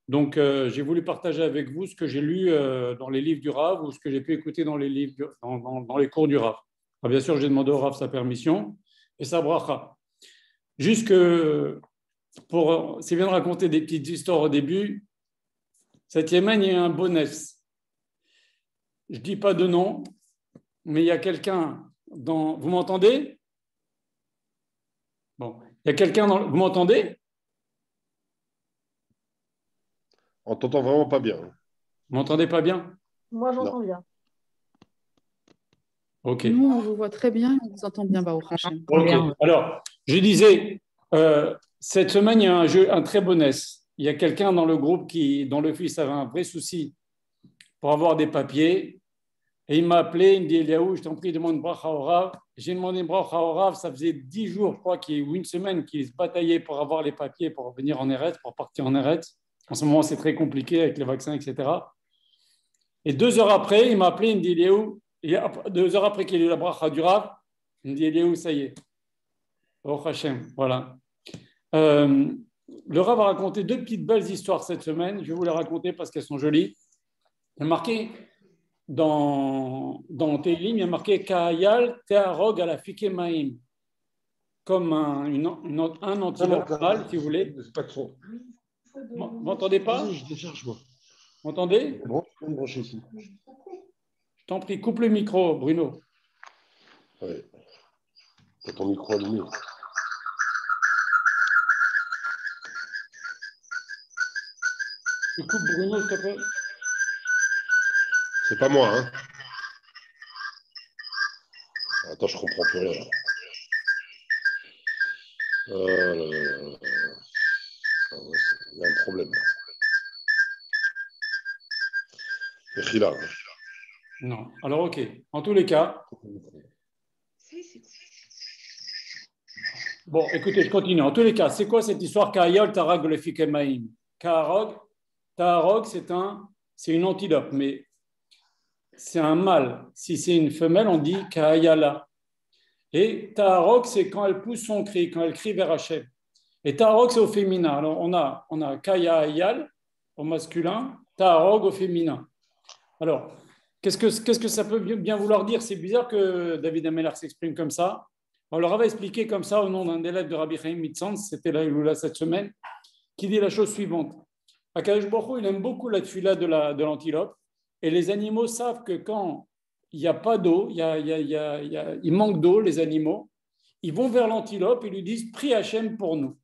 Donc, j'ai voulu partager avec vous ce que j'ai lu dans les livres du Rav ou ce que j'ai pu écouter dans les, livres, dans les cours du Rav. Alors, bien sûr, j'ai demandé au Rav sa permission et sa bracha. Juste que, c'est bien de raconter des petites histoires au début. Cette Yémen, il y a un bonus. Je ne dis pas de nom, mais il y a quelqu'un dans... Vous m'entendez? Bon, il y a quelqu'un dans... Vous m'entendez? On t'entend vraiment pas bien. Vous m'entendez pas bien? Moi, Non. j'entends bien. Ok. Nous, on vous voit très bien et on vous entend bien, Baruch Hashem. Ok. Alors, je disais, cette semaine, il y a un très bon S. Il y a quelqu'un dans le groupe dont le fils avait un vrai souci pour avoir des papiers. Et il m'a appelé, il me dit, Eliaou, je t'en prie, demande une bracha au Rav. J'ai demandé une bracha au Rav, ça faisait 10 jours, je crois, ou une semaine qu'il se bataillait pour avoir les papiers, pour venir en Eretz, pour partir en Eretz. En ce moment, c'est très compliqué avec les vaccins, etc. Et 2 heures après, il m'a appelé, il me dit, Eliaou, 2 heures après qu'il ait eu la bracha du Rav, il me dit, Eliaou, ça y est. Oh Hachem, voilà. Le Rav a raconté 2 petites belles histoires cette semaine. Je vais vous les raconter parce qu'elles sont jolies. Il y a marqué dans Tehillim, il y a marqué Ka'ayal te'arog ala fike ma'im, comme un antilope mâle, si vous voulez. C'est pas trop. Vous m'entendez pas? Vas-y, je décharge, moi. Vous m'entendez? Bon, je vais me brancher ici. Je t'en prie, coupe le micro, Bruno. Ouais. T'as ton micro allumé. Tu coupes Bruno, s'il te plaît. C'est pas moi, hein. Attends, je comprends plus rien. Là, là, là. Il y a un problème. Là. Non. Alors, ok. En tous les cas. Bon, écoutez, je continue. En tous les cas, c'est quoi cette histoire Ka'ayal tarag le fike ma'im? Ta'arog, c'est une antilope, mais c'est un mâle. Si c'est une femelle, on dit Ka'ayala. Et Ta'arog, c'est quand elle pousse son cri, quand elle crie vers Hachem. Et Ta'arog, c'est au féminin. Alors, on a Ka'ayal au masculin, Ta'arog au féminin. Alors, qu'est-ce que ça peut bien vouloir dire? C'est bizarre que David Ameller s'exprime comme ça. On leur avait expliqué comme ça au nom d'un élève de Rabbi Chaim Mitzans, c'était là cette semaine, qui dit la chose suivante. Akadosh Baruch Hu, il aime beaucoup la tefila de l'antilope, et les animaux savent que quand il n'y a pas d'eau, il manque d'eau, les animaux, ils vont vers l'antilope et lui disent « Prie Hachem pour nous ».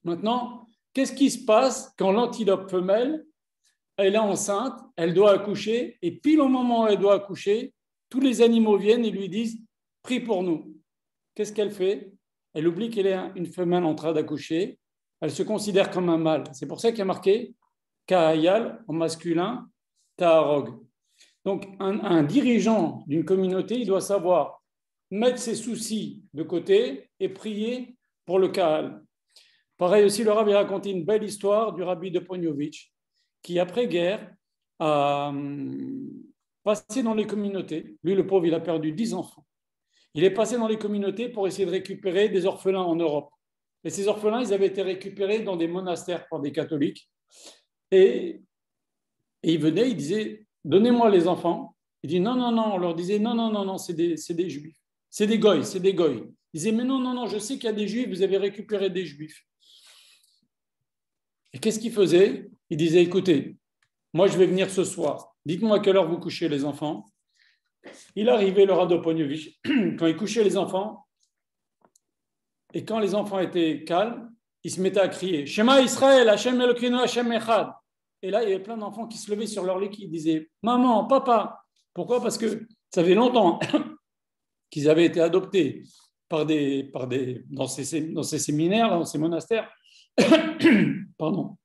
Maintenant, qu'est-ce qui se passe quand l'antilope femelle, elle est enceinte, elle doit accoucher, et pile au moment où elle doit accoucher, tous les animaux viennent et lui disent « Prie pour nous ». Qu'est-ce qu'elle fait? Elle oublie qu'elle est une femelle en train d'accoucher, elle se considère comme un mâle. C'est pour ça qu'il y a marqué Ka'ayal en masculin, Ta'arog. Donc, un dirigeant d'une communauté, il doit savoir mettre ses soucis de côté et prier pour le Ka'al. Pareil aussi, le Rabbi a raconté une belle histoire du Rabbi de Ponyovitch qui, après-guerre, a passé dans les communautés. Lui, le pauvre, il a perdu 10 enfants. Il est passé dans les communautés pour essayer de récupérer des orphelins en Europe. Et ces orphelins, ils avaient été récupérés dans des monastères par des catholiques. Et ils venaient, ils disaient, donnez-moi les enfants. Il dit, non, non, non. On leur disait, non, non, non, non, c'est des juifs. C'est des goïs, c'est des goïs. Ils disaient, mais non, non, non, je sais qu'il y a des juifs, vous avez récupéré des juifs. Et qu'est-ce qu'ils faisaient? Ils disaient, écoutez, moi, je vais venir ce soir. Dites-moi à quelle heure vous couchez les enfants. Il arrivait, le Rado Ponyovitch, quand il couchait les enfants, et quand les enfants étaient calmes, ils se mettaient à crier « Shema Israël, Hashem Elokeinu, Hashem Echad ». Et là, il y avait plein d'enfants qui se levaient sur leur lit, qui disaient « Maman, papa ». Pourquoi? Parce que ça fait longtemps qu'ils avaient été adoptés dans ces séminaires, dans ces monastères. Pardon.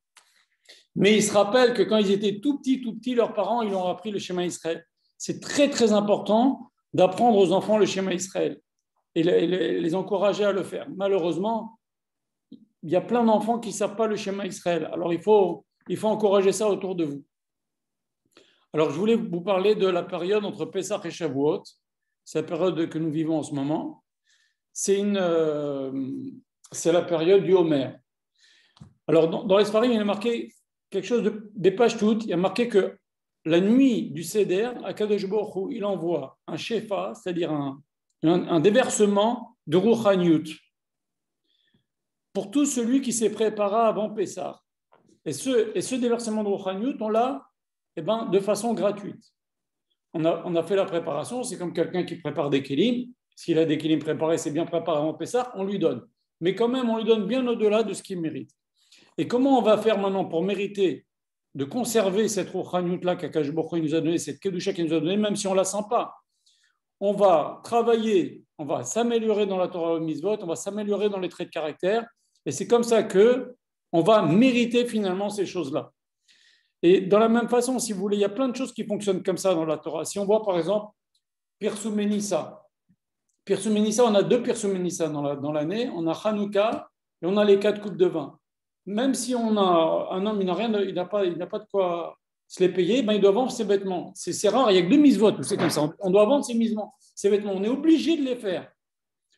Mais ils se rappellent que quand ils étaient tout petits, leurs parents, ils ont appris le Shema Israël. C'est très, très important d'apprendre aux enfants le Shema Israël et les encourager à le faire. Malheureusement, il y a plein d'enfants qui ne savent pas le Shema Israël. Alors, il faut encourager ça autour de vous. Alors, je voulais vous parler de la période entre Pessah et Shavuot. C'est la période que nous vivons en ce moment. C'est la période du Homer. Alors, dans les Sfarim, il est marqué quelque chose des pages toutes, il y a marqué que la nuit du Seder, Akadosh Baruch Hu, il envoie un shefa, c'est-à-dire un déversement de Rouhaniyut pour tout celui qui s'est préparé avant Pessah. Et ce déversement de Rouhaniyut, on l'a de façon gratuite. On a fait la préparation, c'est comme quelqu'un qui prépare des kélim. S'il a des kélim préparés, c'est bien préparé avant Pessah, on lui donne. Mais quand même, on lui donne bien au-delà de ce qu'il mérite. Et comment on va faire maintenant pour mériter de conserver cette Rouhaniyut-là qu'Akadosh Baruch Hu nous a donnée, cette Kedusha qu'il nous a donnée, même si on ne la sent pas? On va travailler, on va s'améliorer dans la Torah Mitzvot, on va s'améliorer dans les traits de caractère, et c'est comme ça qu'on va mériter finalement ces choses-là. Et de la même façon, si vous voulez, il y a plein de choses qui fonctionnent comme ça dans la Torah. Si on voit par exemple Pirsum Nissa, on a 2 Pirsum Nissa dans l'année, on a Hanouka et on a les 4 coupes de vin. Même si on a un homme, il n'a pas de quoi se les payer, il doit vendre ses vêtements. C'est rare, il n'y a que 2 mitzvot, c'est comme ça. On doit vendre ses vêtements, on est obligé de les faire.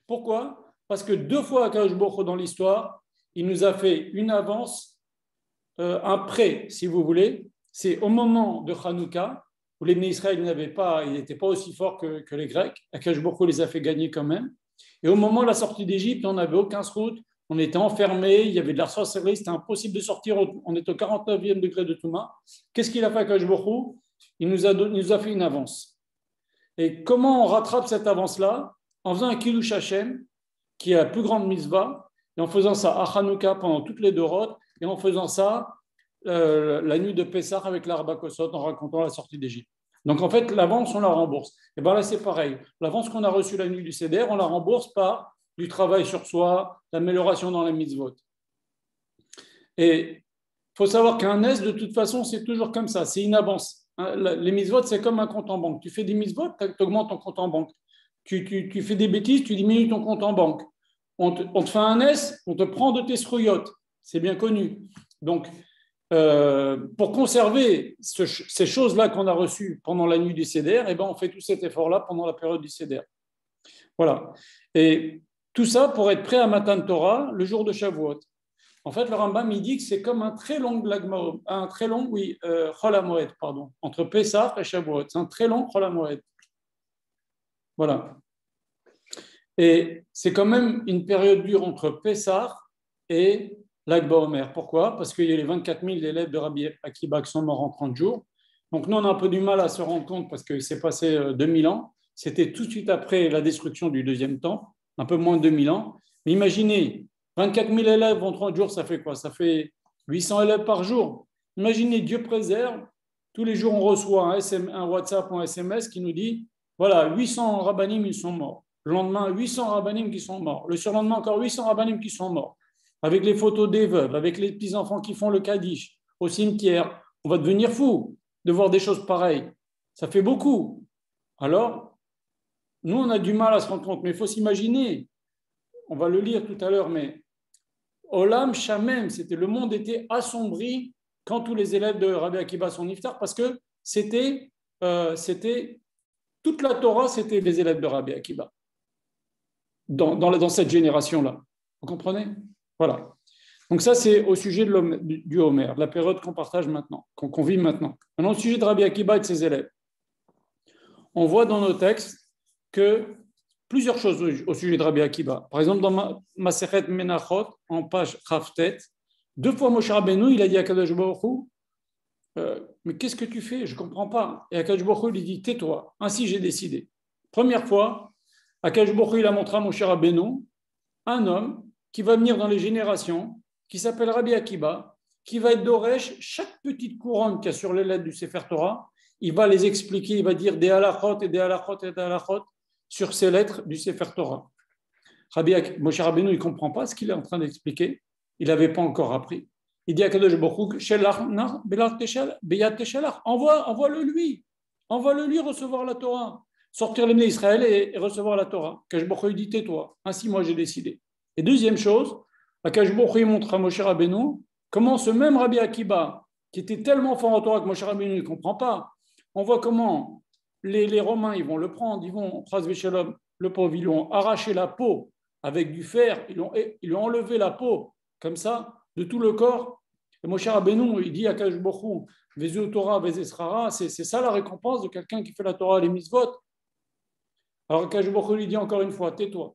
Pourquoi? Parce que 2 fois Akadosh Baruch Hu dans l'histoire, il nous a fait une avance, un prêt, si vous voulez. C'est au moment de Hanouka, où les Bnei Israël n'étaient pas aussi forts que les Grecs. Akadosh Baruch Hu les a fait gagner quand même. Et au moment de la sortie d'Égypte, on n'avait aucun route. On était enfermés, il y avait de la sorcellerie, c'était impossible de sortir, on est au 49e degré de Touma. Qu'est-ce qu'il a fait Akadosh Baruch Hu? Il nous a fait une avance. Et comment on rattrape cette avance-là? En faisant un Kiddush Hashem, qui est la plus grande mitzvah, et en faisant ça à Hanouka pendant toutes les Doroth, et en faisant ça la nuit de Pessah avec l'Arba Kosot, en racontant la sortie d'Égypte. Donc en fait, l'avance, on la rembourse. Et bien là, c'est pareil. L'avance qu'on a reçue la nuit du Seder, on la rembourse par du travail sur soi, l'amélioration dans les mitzvot. Et il faut savoir qu'un S, de toute façon, c'est toujours comme ça, c'est une avance. Les mitzvot, c'est comme un compte en banque. Tu fais des mitzvot, tu augmentes ton compte en banque. Tu fais des bêtises, tu diminues ton compte en banque. On te fait un S, on te prend de tes srouillottes. C'est bien connu. Donc, pour conserver ces choses-là qu'on a reçues pendant la nuit du Seder, on fait tout cet effort-là pendant la période du Seder. Voilà. Et tout ça pour être prêt à Matan Torah le jour de Shavuot. En fait, le Rambam il dit que c'est comme un très long Chol HaMoed, entre Pessah et Shavuot. C'est un très long Chol HaMoed. Voilà. Et c'est quand même une période dure entre Pessah et Lag BaOmer. Pourquoi? Parce qu'il y a les 24 000 élèves de Rabbi Akiba qui sont morts en 30 jours. Donc nous, on a un peu du mal à se rendre compte parce qu'il s'est passé 2000 ans. C'était tout de suite après la destruction du deuxième temple, un peu moins de 2000 ans. Mais imaginez, 24 000 élèves en 30 jours, ça fait quoi? Ça fait 800 élèves par jour. Imaginez, Dieu préserve, tous les jours on reçoit un WhatsApp ou un SMS qui nous dit, voilà, 800 rabbanim, ils sont morts. Le lendemain, 800 rabbanim qui sont morts. Le surlendemain, encore 800 rabbanim qui sont morts. Avec les photos des veuves, avec les petits-enfants qui font le Kaddish au cimetière. On va devenir fou de voir des choses pareilles. Ça fait beaucoup. Alors, nous, on a du mal à se rendre compte, mais il faut s'imaginer, on va le lire tout à l'heure, mais Olam Shamem, le monde était assombri quand tous les élèves de Rabbi Akiba sont niftar, parce que c'était toute la Torah, c'était les élèves de Rabbi Akiba, dans cette génération-là. Vous comprenez? Voilà. Donc ça, c'est au sujet du Homer, de la période qu'on partage maintenant, qu'on vit maintenant. Maintenant, au sujet de Rabbi Akiba et de ses élèves. On voit dans nos textes que plusieurs choses au sujet de Rabbi Akiba. Par exemple, dans Masechet Menachot, en page Chavtet, 2 fois Moshe Rabbeinu, il a dit à Akadosh Baruch Hu, mais qu'est-ce que tu fais? Je ne comprends pas. Et Akadosh Baruch Hu lui dit, tais-toi, ainsi j'ai décidé. Première fois, Akadosh Baruch Hu, il a montré à Moshe Rabbeinu un homme qui va venir dans les générations, qui s'appelle Rabbi Akiba, qui va être d'Oresh, chaque petite couronne qu'il y a sur les lettres du Sefer Torah, il va les expliquer, il va dire des halachot et des halachot et des halachot sur ces lettres du Sefer Torah. Moshe Rabbeinu, il ne comprend pas ce qu'il est en train d'expliquer, il n'avait pas encore appris. Il dit à Kadosh Baruch Hu, envoie-le lui recevoir la Torah, sortir les Bnei Israël et recevoir la Torah. Kadosh Baruch Hu dit, tais-toi, ainsi moi j'ai décidé. Et deuxième chose, Kadosh Baruch Hu montre à Moshe Rabbeinu comment ce même Rabbi Akiba, qui était tellement fort en Torah que Moshe Rabbeinu ne comprend pas, on voit comment les Romains, ils vont le prendre, ils vont, le pauvre, ils lui ont arraché la peau avec du fer, ils lui ont enlevé la peau, comme ça, de tout le corps, Et Moshe Rabbeinu, il dit à Kadosh Baruch Hu, Vezu Torah, Vezesrara, c'est ça la récompense de quelqu'un qui fait la Torah et les mitzvot. Alors Kadosh Baruch Hu lui dit encore une fois, tais-toi.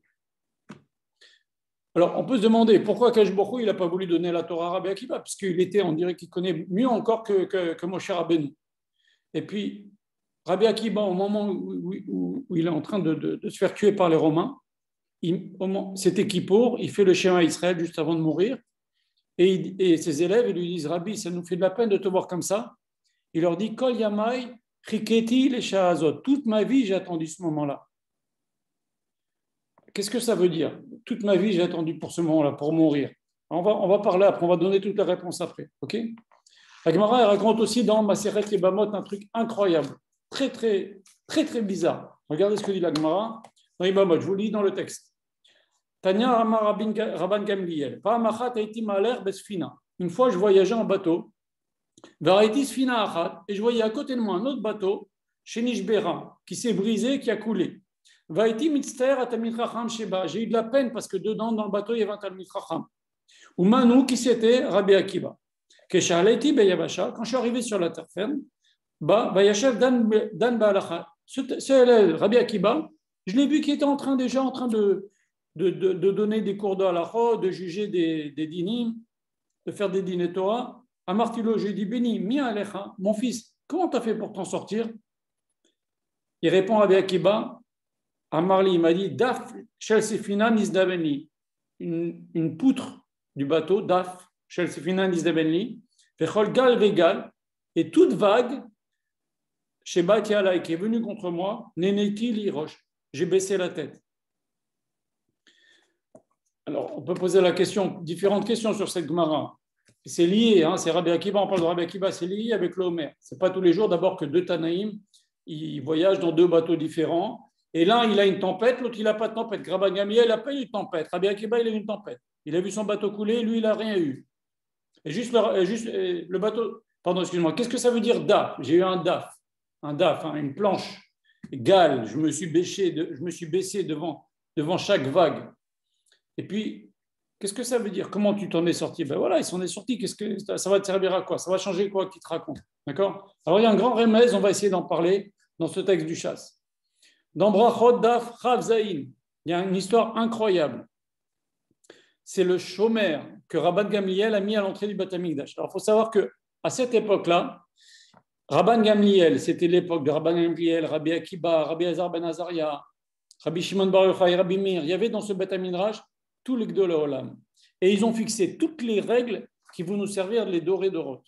Alors on peut se demander pourquoi Kadosh Baruch Hu, il n'a pas voulu donner la Torah à Rabbi Akiva, parce qu'il était, on dirait qu'il connaît mieux encore que Moshe Rabbeinu. Et puis, Rabbi Akiva, au moment où il est en train de se faire tuer par les Romains, c'était Kippour, il fait le schéma Israël juste avant de mourir, et ses élèves ils lui disent, Rabbi, ça nous fait de la peine de te voir comme ça. Il leur dit, Kol Yamai, Chiketi les Shahazot, toute ma vie j'ai attendu ce moment-là. Qu'est-ce que ça veut dire? Toute ma vie j'ai attendu pour ce moment-là, pour mourir. On va parler après, on va donner toutes les réponses après. Ok? La Gemara raconte aussi dans Maseret Yebamot un truc incroyable, très bizarre. Regardez ce que dit la Gemara dans Yebamot, je vous lis dans le texte. Tanya Amar Rabban Gamliel. Une fois, je voyageais en bateau. Et je voyais à côté de moi un autre bateau, Shenish Bera, qui s'est brisé, qui a coulé. J'ai eu de la peine parce que dedans, dans le bateau, il y avait un Talmid Chacham. Ou Manu, qui c'était Rabbi Akiba. Quand je suis arrivé sur la terre ferme, Rabbi Akiba, je l'ai vu qui était déjà en train de donner des cours de halakha, de juger des dinim, de faire des dîners Torah. À Martilo, j'ai dit, Béni, mi alecha, mon fils, comment tu as fait pour t'en sortir? Il répond à Rabbi Akiba, à Marli, il m'a dit, Daf, shel sefina nisdaveni, une poutre du bateau, Daf, shel sefina nisdaveni, vechol gal vegal, et toute vague, chez Batiala, qui est venue contre moi, neneti li roche, j'ai baissé la tête. Alors, on peut poser différentes questions sur cette Gemara. C'est lié, c'est Rabbi Akiba, on parle de Rabbi Akiba, c'est lié avec l'Omer. Ce n'est pas tous les jours, d'abord, que deux Tanaïm, ils voyagent dans deux bateaux différents. Et l'un, il a une tempête, l'autre, il n'a pas de tempête. Rabban Gamliel, il n'a pas eu une tempête. Rabbi Akiba, il a eu une tempête. Il a vu son bateau couler, lui, il n'a rien eu. Et juste le bateau, pardon, excuse-moi, qu'est-ce que ça veut dire DAF? J'ai eu un DAF, une planche, gale, je me suis baissé devant chaque vague. Et puis, qu'est-ce que ça veut dire? Comment tu t'en es sorti? Ben voilà, ils s'en est sortis. Qu'est-ce que ça va te servir à quoi? Ça va changer quoi qu'il te raconte? D'accord? Alors, il y a un grand remède, on va essayer d'en parler dans ce texte du chasse. Dans Brachot Daf Chav Zayin, il y a une histoire incroyable. C'est le shomer que Rabban Gamliel a mis à l'entrée du Beth Amikdash. Alors, il faut savoir qu'à cette époque-là, Rabban Gamliel, c'était l'époque de Rabban Gamliel, Rabbi Akiba, Rabbi Azar ben Azaria, Rabbi Shimon Bar Yochai, Rabbi Meir. Il y avait dans ce Beth Midrash tous les Gdolei Olam. Et ils ont fixé toutes les règles qui vont nous servir de les dorer d'Orot.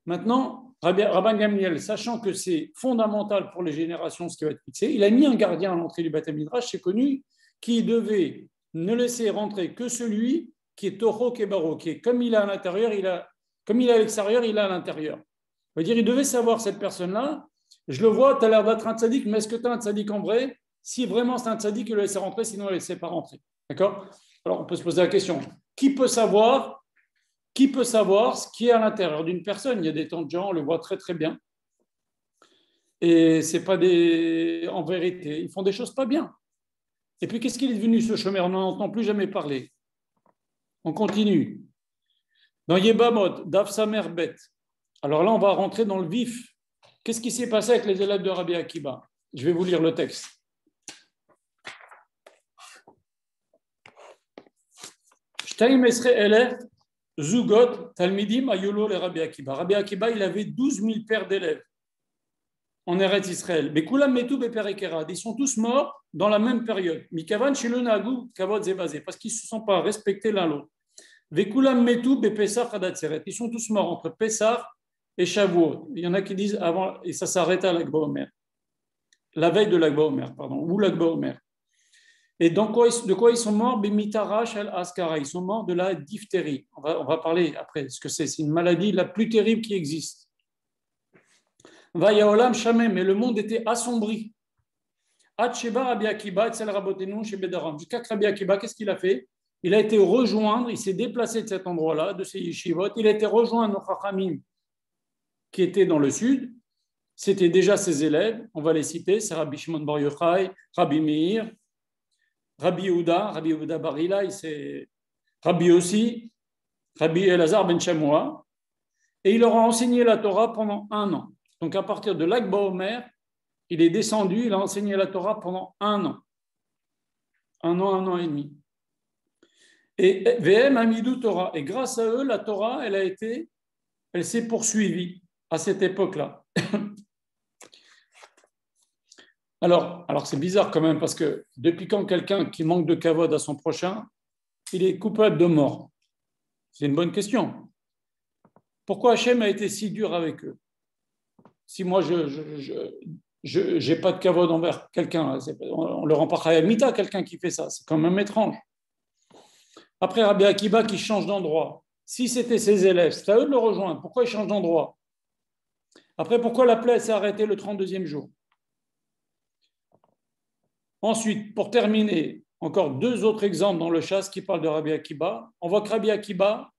Maintenant, Rabban Gamliel, sachant que c'est fondamental pour les générations ce qui va être fixé, il a mis un gardien à l'entrée du Beth Midrash, c'est connu, qui devait ne laisser rentrer que celui qui est Toro Kebaro, qui est comme il est à l'intérieur, comme il est à l'extérieur, il est à l'intérieur. Ça veut dire, il devait savoir cette personne-là, je le vois, tu as l'air d'être un tzaddik, mais est-ce que tu as un tzaddik en vrai? Si vraiment c'est un tzaddik, il le laisse rentrer, sinon il ne le laissait pas rentrer. D'accord? Alors, on peut se poser la question, qui peut savoir ce qui est à l'intérieur d'une personne? Il y a des tas de gens, on le voit très très bien. Et c'est pas en vérité, ils font des choses pas bien. Et puis, qu'est-ce qu'il est devenu ce chômeur? On n'en entend plus jamais parler. On continue. Dans Yebamot, Daf Samer Bet. Alors là, on va rentrer dans le vif. Qu'est-ce qui s'est passé avec les élèves de Rabbi Akiba? Je vais vous lire le texte. Zugot, Talmidim, Ayolo, les Rabbi Akiba. Rabbi Akiba, il avait 12 000 paires d'élèves en Eretz Israël. Bekulam metu beperekerad. Ils sont tous morts dans la même période. Mikavan shelo nagu kavod zebazé, parce qu'ils ne se sont pas respectés l'un l'autre. Vekulam metu bepesach hadatzeret. Ils sont tous morts entre Pessah et Shavuot. Il y en a qui disent avant, et ça s'arrête à l'Akba Omer. La veille de l'Akba Omer, ou l'Akba Omer. Et de quoi ils sont morts? Mitarash al Askara. Ils sont morts de la diphtérie. On va parler après ce que c'est. C'est une maladie la plus terrible qui existe. Vayaolam Shamem, mais le monde était assombri. Jusqu'à Rabbi Akiba, qu'est-ce qu'il a fait? Il a été rejoindre, il s'est déplacé de cet endroit-là, de ces yeshivot. Il a été rejoindre nos chachamim qui étaient dans le sud. C'était déjà ses élèves. On va les citer. C'est Rabbi Shimon Bar Yochai, Rabbi Meir, Rabbi Yehuda Barila, c'est Rabbi aussi, Rabbi Elazar ben Shamoua, et il leur a enseigné la Torah pendant 1 an. Donc à partir de Lag BaOmer, il est descendu, il a enseigné la Torah pendant 1 an. 1 an et demi. Et VM Amidou Torah. Et grâce à eux, la Torah, elle s'est poursuivie à cette époque-là. Alors c'est bizarre quand même, parce que depuis quand quelqu'un qui manque de kavod à son prochain, il est coupable de mort? C'est une bonne question. Pourquoi Hachem a été si dur avec eux? Si moi, je n'ai pas de kavod envers quelqu'un, on ne le rend pas chayal mita, quelqu'un qui fait ça, c'est quand même étrange. Après, Rabbi Akiba qui change d'endroit. Si c'était ses élèves, c'est à eux de le rejoindre. Pourquoi ils changent d'endroit? Après, pourquoi la plaie s'est arrêtée le 32e jour? Ensuite, pour terminer, encore 2 autres exemples dans le chasse qui parlent de Rabbi Akiba. On voit que Rabbi Akiba,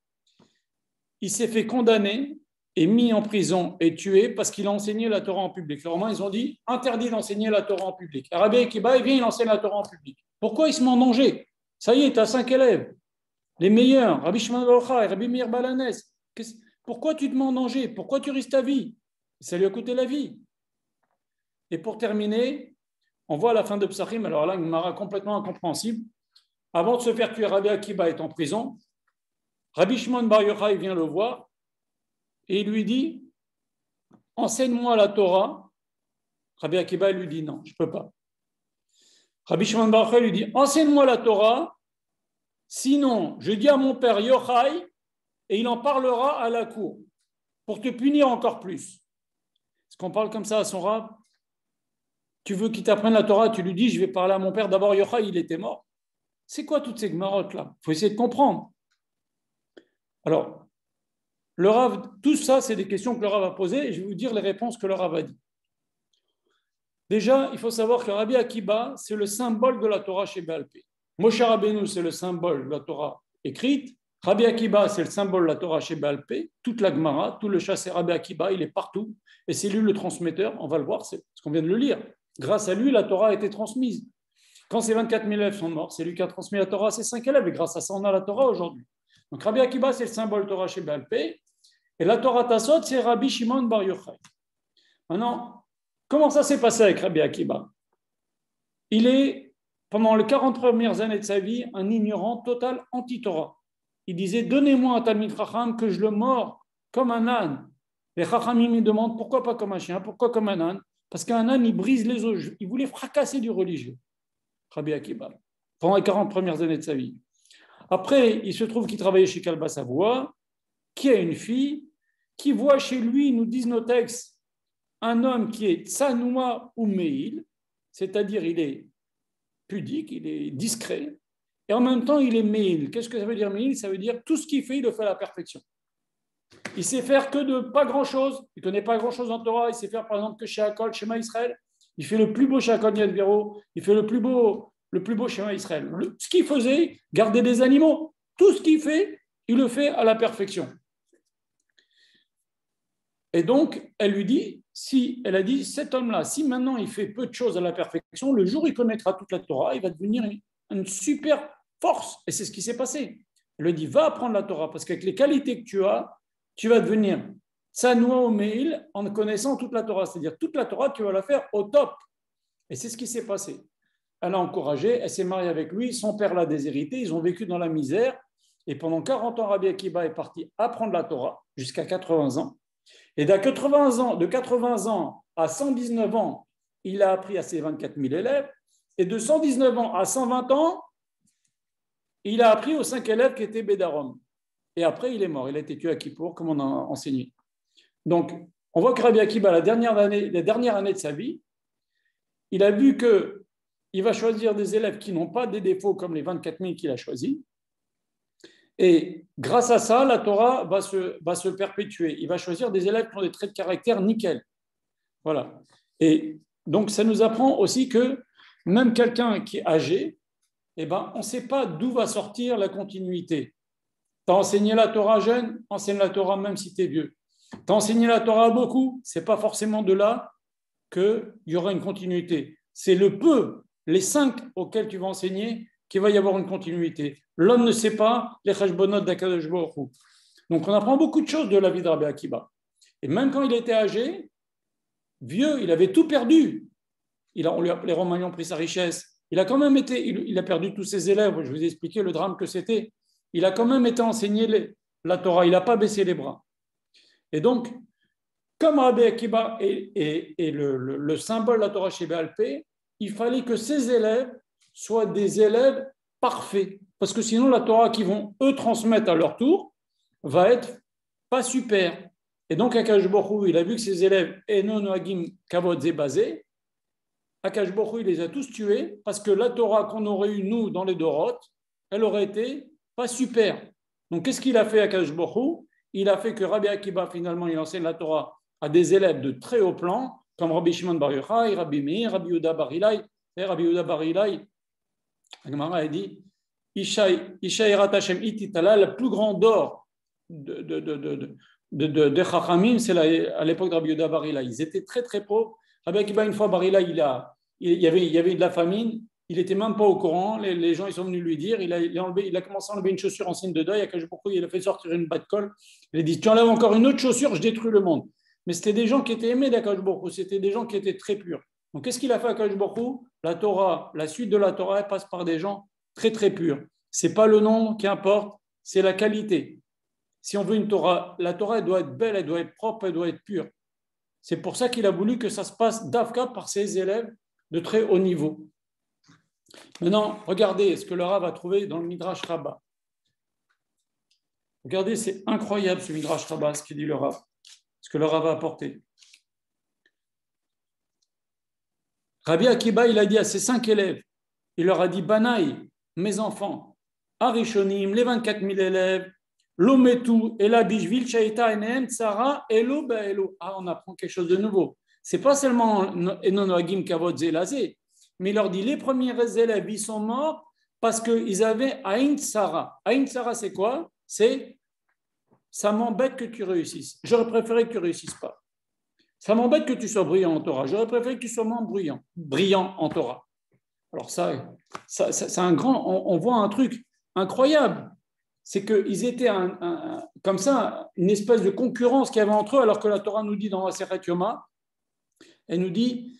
il s'est fait condamner et mis en prison et tué parce qu'il a enseigné la Torah en public. Les Romains, ils ont dit interdit d'enseigner la Torah en public. Et Rabbi Akiba, il vient, il enseigne la Torah en public. Pourquoi il se met en danger? Ça y est, tu as 5 élèves, les meilleurs, Rabbi Shimon bar Yochai et Rabbi Meir Balanès. Pourquoi tu te mets en danger? Pourquoi tu risques ta vie? Ça lui a coûté la vie. Et pour terminer, on voit à la fin de Psachim, alors là, une mara complètement incompréhensible. Avant de se faire tuer, Rabbi Akiba est en prison. Rabbi Shimon bar Yochai vient le voir et il lui dit « Enseigne-moi la Torah ». Rabbi Akiba lui dit « Non, je ne peux pas ». Rabbi Shimon bar Yochai lui dit « Enseigne-moi la Torah, sinon je dis à mon père Yochai et il en parlera à la cour pour te punir encore plus ». Est-ce qu'on parle comme ça à son rab? Tu veux qu'il t'apprenne la Torah, tu lui dis, je vais parler à mon père. D'abord, Yochai, il était mort. C'est quoi toutes ces gmarottes-là? Il faut essayer de comprendre. Alors, le Rav, tout ça, c'est des questions que le Rav a posées et je vais vous dire les réponses que le Rav a dit. Déjà, il faut savoir que Rabbi Akiba, c'est le symbole de la Torah chez Baal Pé. Moshe Rabbeinu, c'est le symbole de la Torah écrite. Rabbi Akiba, c'est le symbole de la Torah chez Baal Pé. Toute la Gemara, tout le chassé Rabbi Akiba, il est partout. Et c'est lui le transmetteur, on va le voir, c'est ce qu'on vient de le lire. Grâce à lui, la Torah a été transmise. Quand ces 24 000 élèves sont morts, c'est lui qui a transmis la Torah à ses 5 élèves. Et grâce à ça, on a la Torah aujourd'hui. Donc Rabbi Akiba, c'est le symbole Torah chez Baal Pé. Et la Torah Tassot, c'est Rabbi Shimon bar Yochai. Maintenant, comment ça s'est passé avec Rabbi Akiba? Il est, pendant les 40 premières années de sa vie, un ignorant total anti-Torah. Il disait, donnez-moi un Talmid Chacham que je le mords comme un âne. Les Chachamim me demandent, pourquoi pas comme un chien? Pourquoi comme un âne? Parce qu'un âne, il brise les os. Il voulait fracasser du religieux. Rabbi Akiba, pendant les 40 premières années de sa vie. Après, il se trouve qu'il travaillait chez Kalba Savoie, qui a une fille, qui voit chez lui, nous disent nos textes, un homme qui est tsanoua ou meil, c'est-à-dire il est pudique, il est discret, et en même temps il est meil. Qu'est-ce que ça veut dire meil? Ça veut dire tout ce qu'il fait, il le fait à la perfection. Il sait faire que de pas grand-chose, il ne connaît pas grand-chose en Torah, il sait faire par exemple que chez Akol, Shema Israël, il fait le plus beau chez Akol Yad Vero, il fait le plus beau Shema Israël. Ce qu'il faisait, garder des animaux, tout ce qu'il fait, il le fait à la perfection. Et donc, elle lui dit, elle a dit, cet homme-là, si maintenant il fait peu de choses à la perfection, le jour où il connaîtra toute la Torah, il va devenir une super force. Et c'est ce qui s'est passé. Elle lui dit, va apprendre la Torah, parce qu'avec les qualités que tu as, tu vas devenir tsanoua ou meil en connaissant toute la Torah. C'est-à-dire, toute la Torah, tu vas la faire au top. Et c'est ce qui s'est passé. Elle a encouragé, elle s'est mariée avec lui, son père l'a déshérité, ils ont vécu dans la misère. Et pendant 40 ans, Rabbi Akiba est parti apprendre la Torah jusqu'à 80 ans. Et de 80 ans à 119 ans, il a appris à ses 24 000 élèves. Et de 119 ans à 120 ans, il a appris aux 5 élèves qui étaient Bédarom. Et après, il est mort. Il a été tué à Kippour, comme on a enseigné. Donc, on voit que Rabbi Akiba, la dernière année de sa vie, il a vu qu'il va choisir des élèves qui n'ont pas des défauts comme les 24 000 qu'il a choisis. Et grâce à ça, la Torah va se perpétuer. Il va choisir des élèves qui ont des traits de caractère nickel. Voilà. Et donc, ça nous apprend aussi que même quelqu'un qui est âgé, on ne sait pas d'où va sortir la continuité. Tu as enseigné la Torah jeune, enseigne la Torah même si tu es vieux. Tu as enseigné la Torah beaucoup, ce n'est pas forcément de là qu'il y aura une continuité. C'est le peu, les 5 auxquels tu vas enseigner qu'il va y avoir une continuité. L'homme ne sait pas les cheshbonot d'Akadosh Baruch Hu. Donc on apprend beaucoup de choses de la vie de Rabbi Akiba. Et même quand il était âgé, vieux, il avait tout perdu. Les Romains ont pris sa richesse. Il a quand même été, il a perdu tous ses élèves. Je vous ai expliqué le drame que c'était. Il a quand même été enseigné la Torah. Il n'a pas baissé les bras. Et donc, comme Rabbi Akiba est le symbole de la Torah chez Baal Pé, il fallait que ses élèves soient des élèves parfaits. Parce que sinon, la Torah qu'ils vont eux transmettre à leur tour va être pas super. Et donc, Akash Baruch Hu, il a vu que ses élèves, Eno Noagim Kavod Zebazé, Akash Baruch Hu, il les a tous tués parce que la Torah qu'on aurait eue, nous, dans les Doroth, elle aurait été pas super. Donc, qu'est-ce qu'il a fait, Akash Baruch Hu? Il a fait que Rabbi Akiba, finalement, il enseigne la Torah à des élèves de très haut plan, comme Rabbi Shimon Bar Yochai, Rabbi Meir, Rabbi Yehuda Bar Ilai. Et Rabbi Yehuda Bar Ilai, Gemara a dit, Isha Irat Hashem Ititala, le plus grand d'or de Chachamim, c'est à l'époque de Rabbi Yehuda Bar Ilai. Ils étaient très très pauvres. Rabbi Akiba, une fois, Bar Ilai, il y avait de la famine, il n'était même pas au courant, les gens ils sont venus lui dire, il a commencé à enlever une chaussure en signe de deuil, il a fait sortir une batte de colle, il a dit, tu enlèves encore une autre chaussure, je détruis le monde. Mais c'était des gens qui étaient aimés d'Akadosh Baruch Hu, c'était des gens qui étaient très purs. Donc qu'est-ce qu'il a fait Akadosh Baruch Hu? La Torah, la suite de la Torah, elle passe par des gens très très purs. Ce n'est pas le nombre qui importe, c'est la qualité. Si on veut une Torah, la Torah elle doit être belle, elle doit être propre, elle doit être pure. C'est pour ça qu'il a voulu que ça se passe d'Afka par ses élèves de très haut niveau. Maintenant, regardez ce que le Rav a trouvé dans le Midrash Rabbah. Regardez, c'est incroyable ce Midrash Rabbah, ce qu'il dit le Rav, ce que le Rav a apporté. Rabbi Akiba, il a dit à ses 5 élèves, il leur a dit, Banaï, mes enfants, Arishonim, les 24 000 élèves, Lometu, Ela Bishvil, Shaita, Enem, Tsara, Elo, Baelo. Ah, on apprend quelque chose de nouveau. Ce n'est pas seulement Enonoagim Kavod Zelazé, mais il leur dit, les premiers élèves, ils sont morts parce qu'ils avaient Aïn Tsara. Aïn Tsara, c'est quoi? C'est, ça m'embête que tu réussisses. J'aurais préféré que tu ne réussisses pas. Ça m'embête que tu sois brillant en Torah. J'aurais préféré que tu sois moins brillant en Torah. Alors ça c'est un grand, on voit un truc incroyable. C'est qu'ils étaient comme ça, une espèce de concurrence qu'il y avait entre eux, alors que la Torah nous dit dans la Sechet Yoma, elle nous dit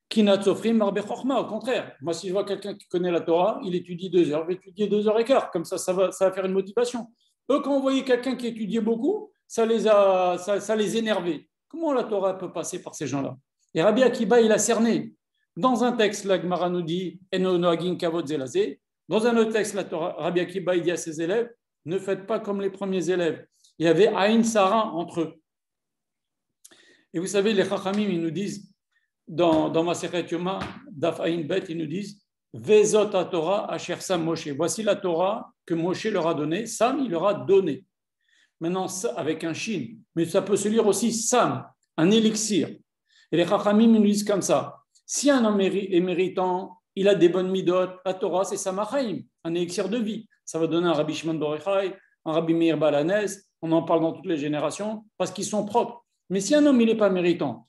Kinat Sofrim Marbe Chochma. Au contraire, moi si je vois quelqu'un qui connaît la Torah, il étudie 2 heures, il va étudier 2 heures et quart, comme ça va faire une motivation. Eux, quand on voyait quelqu'un qui étudiait beaucoup, ça les énervait. Comment la Torah peut passer par ces gens-là? Et Rabbi Akiba, il a cerné. Dans un texte, la Gemara nous dit Eno Noagin Kavod Zelazé. Dans un autre texte, la Torah, Rabbi Akiba, il dit à ses élèves, ne faites pas comme les premiers élèves. Il y avait Aïn Sarah entre eux. Et vous savez, les Chachamim, ils nous disent, dans Masechet Yoma, Daf Aïn Bet, ils nous disent Vezot Torah Asher Sam Moshe. Voici la Torah que Moshe leur a donnée. Sam, il leur a donné. Maintenant, avec un shin. Mais ça peut se lire aussi Sam, un élixir. Et les Chachamim nous disent comme ça. Si un homme est méritant, il a des bonnes midot, la Torah, c'est Samachaim, un élixir de vie. Ça va donner un Rabbi Shimon Bar Yochai, un Rabbi Meir Balanez. On en parle dans toutes les générations parce qu'ils sont propres. Mais si un homme, il n'est pas méritant,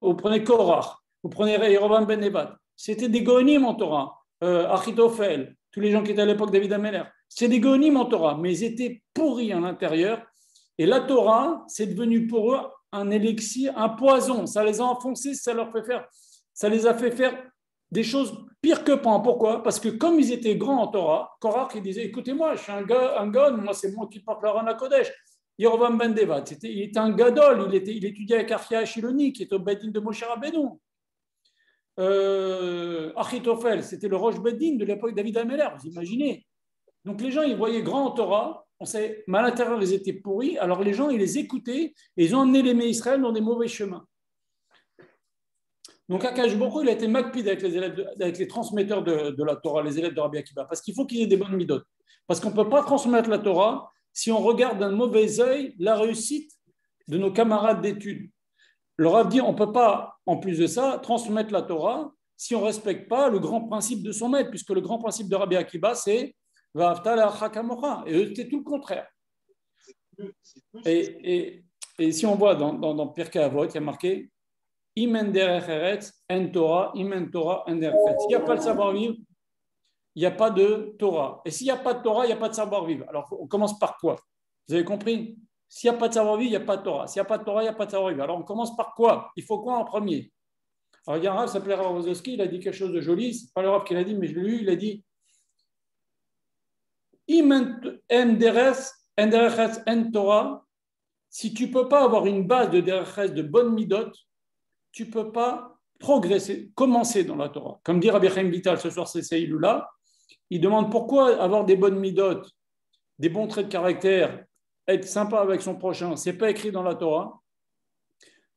vous prenez Korach, vous prenez Yerovam Ben Nevat, c'était des goïnim en Torah, Achitophel, tous les gens qui étaient à l'époque David Ameller, c'est des goïnim en Torah, mais ils étaient pourris à l'intérieur. Et la Torah, c'est devenu pour eux un élixir, un poison. Ça les a enfoncés, ça les a fait faire des choses pires que pan. Pourquoi? Parce que comme ils étaient grands en Torah, Korach, il disait, écoutez-moi, je suis un gars, moi c'est moi qui porte la Rana Kodesh. Yerovam Ben Nevat, il était un gadol, il étudiait avec Archia Shiloni, qui est au Bedin de Moshe Rabbeinu. Achitophel, c'était le Rosh Bedin de l'époque de David Ameller, vous imaginez. Donc les gens, ils voyaient grand en Torah, on sait, mais à l'intérieur, ils étaient pourris, alors les gens, ils les écoutaient, et ils ont emmené les Israël dans des mauvais chemins. Donc Akash Baruch Hu, il a été makpid avec les transmetteurs de la Torah, les élèves de Rabbi Akiba, parce qu'il faut qu'ils aient des bonnes midot. Parce qu'on ne peut pas transmettre la Torah si on regarde d'un mauvais œil la réussite de nos camarades d'études. Le Rav dit on ne peut pas, en plus de ça, transmettre la Torah si on ne respecte pas le grand principe de son maître, puisque le grand principe de Rabbi Akiba, c'est Va'afta le'acha kamocha. Et eux, c'était tout le contraire. Et si on voit dans Pirkei Avot, il y a marqué Imen derech eretz, en Torah, imen Torah, en derech eretz. S'il n'y a pas le savoir-vivre, il n'y a pas de Torah. Et s'il n'y a pas de Torah, il n'y a pas de savoir-vivre. Alors, on commence par quoi? Vous avez compris? S'il n'y a pas de savoir-vivre, il n'y a pas de Torah. S'il n'y a pas de Torah, il n'y a pas de savoir-vivre. Alors, on commence par quoi? Il faut quoi en premier? Alors, il y a un Rav, s'appelait Rav Rozowski, il a dit quelque chose de joli. Ce n'est pas le Rav qui l'a dit, mais je l'ai lu. Il a dit en Torah, si tu ne peux pas avoir une base de derech, de bonne midot, tu ne peux pas progresser, commencer dans la Torah. Comme dit Rabbi Chaim Vital ce soir, c'est Seïloula, il demande pourquoi avoir des bonnes midot, des bons traits de caractère, être sympa avec son prochain, ce n'est pas écrit dans la Torah,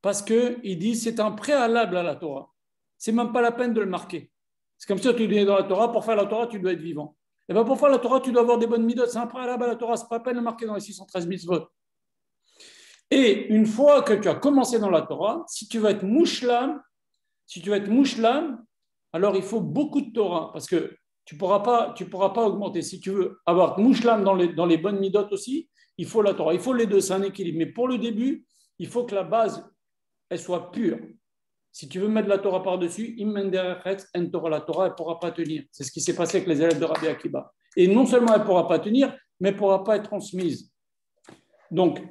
parce qu'il dit c'est un préalable à la Torah. Ce n'est même pas la peine de le marquer. C'est comme si tu dis dans la Torah, pour faire la Torah, tu dois être vivant. Et bien pour faire la Torah, tu dois avoir des bonnes midot, c'est un préalable à la Torah, ce n'est pas la peine de le marquer dans les 613 mitzvot. Et une fois que tu as commencé dans la Torah, si tu veux être mouchlam, alors il faut beaucoup de Torah, parce que tu ne pourras pas augmenter. Si tu veux avoir mouchlam dans les bonnes midot aussi, il faut la Torah. Il faut les deux, c'est un équilibre. Mais pour le début, il faut que la base, elle soit pure. Si tu veux mettre la Torah par-dessus, en Torah, la Torah, elle ne pourra pas tenir. C'est ce qui s'est passé avec les élèves de Rabbi Akiba. Et non seulement elle ne pourra pas tenir, mais elle ne pourra pas être transmise. Donc,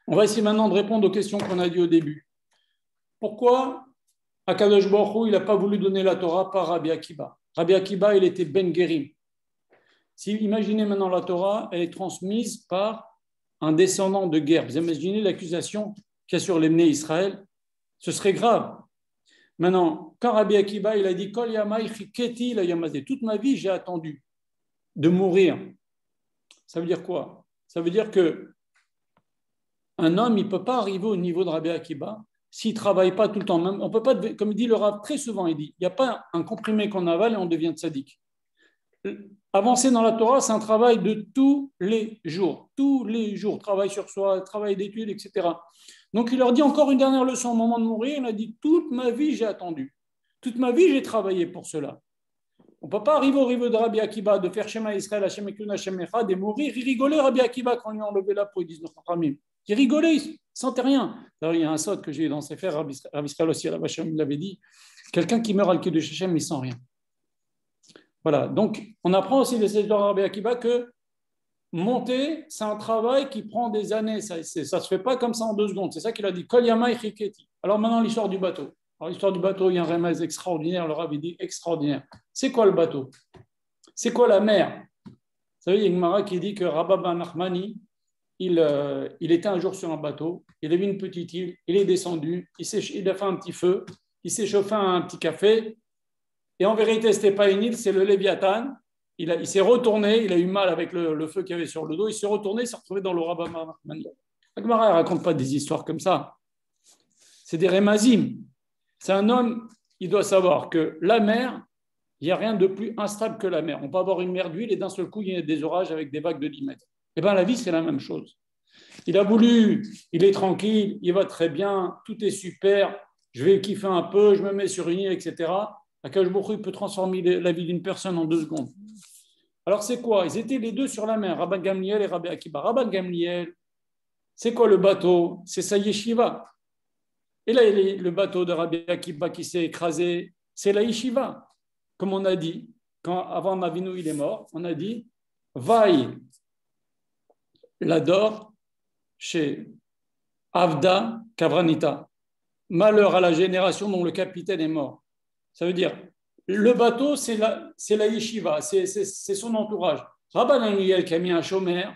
on va essayer maintenant de répondre aux questions qu'on a dit au début. Pourquoi Akadosh Baruch Hu, il n'a pas voulu donner la Torah par Rabbi Akiba? Rabbi Akiba, il était Ben Gerim. Si imaginez maintenant la Torah, elle est transmise par un descendant de guerre. Vous imaginez l'accusation qu'il y a sur les Bnei Israël? Ce serait grave. Maintenant, quand Rabbi Akiba, il a dit Kol yamai chiketi la yamazé, toute ma vie, j'ai attendu de mourir. Ça veut dire quoi? Ça veut dire que un homme, il ne peut pas arriver au niveau de Rabbi Akiba s'il ne travaille pas tout le temps. Même, on peut pas, comme il dit le Rav, très souvent, il dit, il n'y a pas un comprimé qu'on avale et on devient tzaddik. Avancer dans la Torah, c'est un travail de tous les jours. Tous les jours, travail sur soi, travail d'études, etc. Donc, il leur dit encore une dernière leçon au moment de mourir. Il a dit, toute ma vie, j'ai attendu. Toute ma vie, j'ai travaillé pour cela. On ne peut pas arriver au niveau de Rabbi Akiba, de faire Shema Israël, Hashem Ekun, Hashem Echad, et mourir. Il rigolait, Rabbi Akiba, quand on lui a enlevé la peau, ils disent nos Khamim. Il rigolait, il ne sentait rien. Alors, il y a un sot que j'ai dans ses fers, Rabbi Israël aussi, Rabbi Hashem, il l'avait dit, quelqu'un qui meurt à l'Kiddush de Hashem, il ne sent rien. Voilà, donc on apprend aussi de cette Rabbi Akiba que monter, c'est un travail qui prend des années, ça ne se fait pas comme ça en 2 secondes. C'est ça qu'il a dit, Kol yamai chiketi. Alors maintenant, l'histoire du bateau. Alors, l'histoire du bateau, il y a un remède extraordinaire, le Rabbi dit extraordinaire. C'est quoi le bateau? C'est quoi la mer? Vous savez, il y a une Gemara qui dit que Rabba ben Nachmani, il était un jour sur un bateau, il a vu une petite île, il est descendu, il a fait un petit feu, il s'est chauffé un petit café, et en vérité, ce n'était pas une île, c'est le Léviathan. Il s'est retourné, il a eu mal avec le feu qu'il y avait sur le dos, il s'est retourné, il s'est retrouvé dans le Rabba ben Nachmani. La Gemara ne raconte pas des histoires comme ça. C'est des rémazim. C'est un homme, il doit savoir que la mer, il n'y a rien de plus instable que la mer. On peut avoir une mer d'huile et d'un seul coup, il y a des orages avec des vagues de 10 mètres. Eh bien, la vie, c'est la même chose. Il a voulu, il est tranquille, il va très bien, tout est super, je vais kiffer un peu, je me mets sur une île, etc. Akadosh Baruch Hu, il peut transformer la vie d'une personne en 2 secondes. Alors, c'est quoi? Ils étaient les deux sur la mer, Rabban Gamliel et Rabbi Akiba. Rabban Gamliel, c'est quoi le bateau? C'est sa yeshiva. Et là, le bateau de Rabbi Akiba qui s'est écrasé, c'est la yeshiva. Comme on a dit, quand avant Avinu il est mort, on a dit Vaï l'adore chez Avda Kavranita. Malheur à la génération dont le capitaine est mort. Ça veut dire, le bateau, c'est la yeshiva, c'est son entourage. Rabban Gamliel qui a mis un chômeur,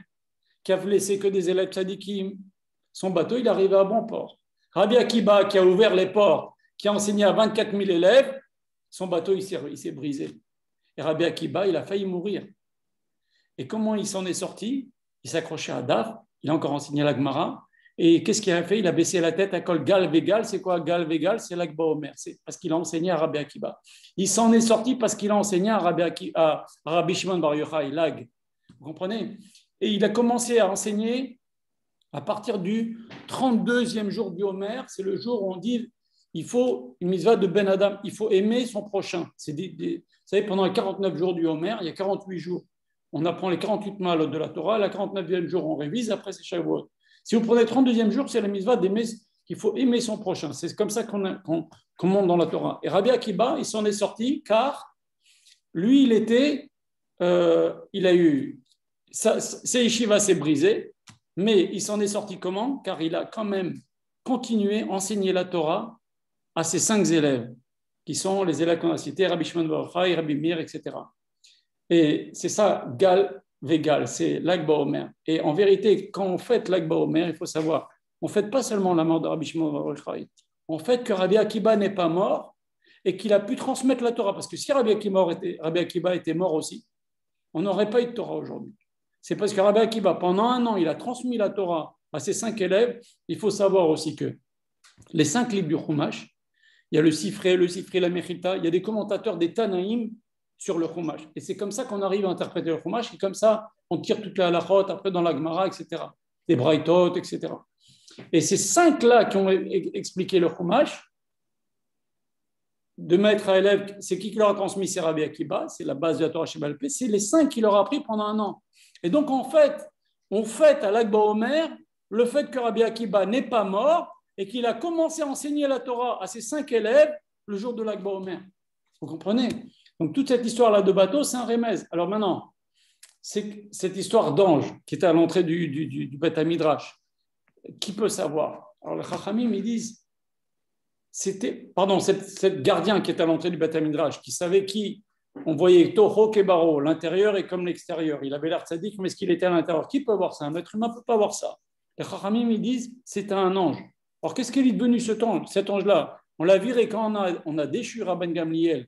qui a laissé que des élèves tzadikim, son bateau, il arrivait à bon port. Rabbi Akiba, qui a ouvert les ports, qui a enseigné à 24 000 élèves, son bateau, il s'est brisé. Et Rabbi Akiba, il a failli mourir. Et comment il s'en est sorti? Il s'accrochait à Daf, il a encore enseigné la Gemara. Et qu'est-ce qu'il a fait? Il a baissé la tête à Kol Gal Vegal. C'est quoi Gal Vegal? C'est l'Akba Omer. C'est parce qu'il a enseigné à Rabbi Akiba. Il s'en est sorti parce qu'il a enseigné à Rabbi Shimon Bar Yochai, Lag. Vous comprenez? Et il a commencé à enseigner à partir du 32e jour du Homer. C'est le jour où on dit il faut une mitzvah de Ben Adam, il faut aimer son prochain. Vous savez, pendant les 49 jours du Homer, il y a 48 jours. On apprend les 48 malot de la Torah. Le 49e jour, on révise. Après, c'est Shavuot. Si vous prenez le 32e jour, c'est la mitzvah d'aimer. qu'il faut aimer son prochain. C'est comme ça qu'on monte dans la Torah. Et Rabbi Akiba, il s'en est sorti car lui, il a eu, ses yeshivas s'est brisé, mais il s'en est sorti comment? Car il a quand même continué à enseigner la Torah à ses 5 élèves, qui sont les élèves qu'on a cités, Rabbi Shimon bar Yochai, Rabbi Meir, etc. Et c'est ça, Gal Végal, c'est Lag BaOmer. Et en vérité, quand on fête Lag BaOmer, il faut savoir, on ne fête pas seulement la mort de Rabbi Shimon bar Yochai, on fête que Rabbi Akiba n'est pas mort et qu'il a pu transmettre la Torah. Parce que si Rabbi Akiba était mort aussi, on n'aurait pas eu de Torah aujourd'hui. C'est parce que Rabbi Akiba, pendant 1 an, il a transmis la Torah à ses 5 élèves. Il faut savoir aussi que les 5 livres du Chumash, il y a le Sifré, la Mechita, il y a des commentateurs des Tanaïm sur le Chumash. Et c'est comme ça qu'on arrive à interpréter le Chumash, et comme ça, on tire toute la halachot, après dans la Gemara, etc. Des Braithot, etc. Et ces 5-là qui ont expliqué le Chumash, de maître à élève, c'est qui leur a transmis? C'est Rabbi Akiba, c'est la base de la Torah Sheba'al Peh, c'est les 5 qui leur a appris pendant 1 an. Et donc, en fait, on fête à Lag BaOmer le fait que Rabbi Akiba n'est pas mort et qu'il a commencé à enseigner la Torah à ses 5 élèves le jour de Lag BaOmer. Vous comprenez? Donc, toute cette histoire-là de bateau, c'est un remez. Alors maintenant, c'est cette histoire d'ange qui était à l'entrée du Beth Midrash. Qui peut savoir? Alors, les Chachamim, ils disent, cette gardien qui est à l'entrée du Beth Midrash, qui savait qui, on voyait Toho Kebaro, l'intérieur est comme l'extérieur. Il avait l'air tzaddik, mais est-ce qu'il était à l'intérieur? Qui peut voir ça? Un être humain ne peut pas voir ça. Les Chachamim, ils disent, c'est un ange. Alors, qu'est-ce qu'il est devenu cet ange-là? On l'a viré quand on a déchu Rabban Gamliel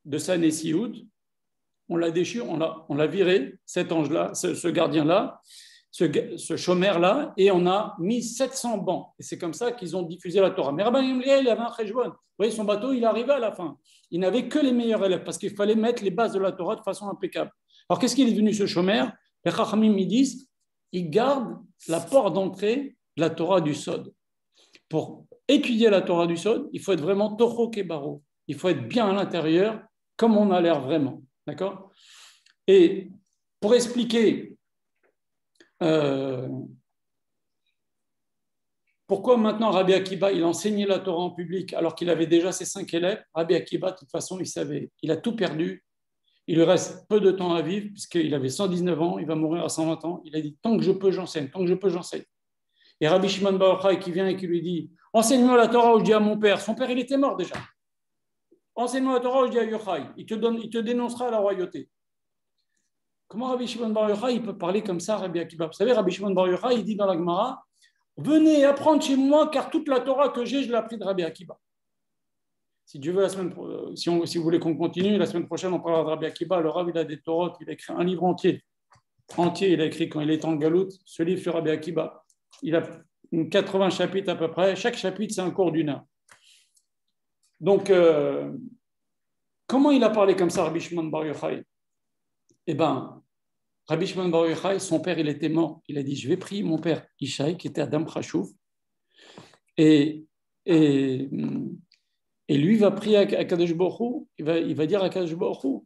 de sa Nessiout, on l'a déchu, on l'a viré, cet ange-là, ce gardien-là, ce chômeur-là, et on a mis 700 bancs. Et c'est comme ça qu'ils ont diffusé la Torah. Mais Rabban Gamliel, il avait un cheshbon. Vous voyez, son bateau, il arrivait à la fin. Il n'avait que les meilleurs élèves, parce qu'il fallait mettre les bases de la Torah de façon impeccable. Alors, qu'est-ce qu'il est devenu ce chômeur? Les Chachamim, ils disent, il garde la porte d'entrée de la Torah du Sod. Pour étudier la Torah du Sod, il faut être vraiment Toho Kebaro. Il faut être bien à l'intérieur, comme on a l'air vraiment. D'accord? Et pour expliquer pourquoi maintenant Rabbi Akiba, il enseignait la Torah en public alors qu'il avait déjà ses 5 élèves. Rabbi Akiba, de toute façon, il savait, il a tout perdu. Il lui reste peu de temps à vivre, puisqu'il avait 119 ans, il va mourir à 120 ans. Il a dit, tant que je peux, j'enseigne, tant que je peux, j'enseigne. Et Rabbi Shimon bar Yochai qui vient et qui lui dit, enseigne-moi la Torah, où je dis à mon père. Son père, il était mort déjà. Enseigne-moi la Torah, où je dis à Yochai. Il te dénoncera à la royauté. Comment Rabbi Shimon bar Yochai, il peut parler comme ça à Rabbi Akiba? Vous savez, Rabbi Shimon bar Yochai, il dit dans la Gemara, venez apprendre chez moi, car toute la Torah que j'ai, je l'ai appris de Rabbi Akiba. Si Dieu veut, si vous voulez qu'on continue, la semaine prochaine, on parlera de Rabbi Akiba. Le Rav, il a des Torahs, il a écrit un livre entier. Il a écrit quand il était en Galoute, ce livre sur Rabbi Akiba. Il a 80 chapitres à peu près. Chaque chapitre, c'est un cours d'1 heure. Donc, comment il a parlé comme ça, Rabbi Shimon bar Yochai? Eh bien, Rabbi Shimon bar Yochai, son père, il était mort. Il a dit, je vais prier mon père Ishaï, qui était Adam Khashouf, et lui va prier à Kadosh Baruch Hu, il va dire à Kadosh Baruch Hu,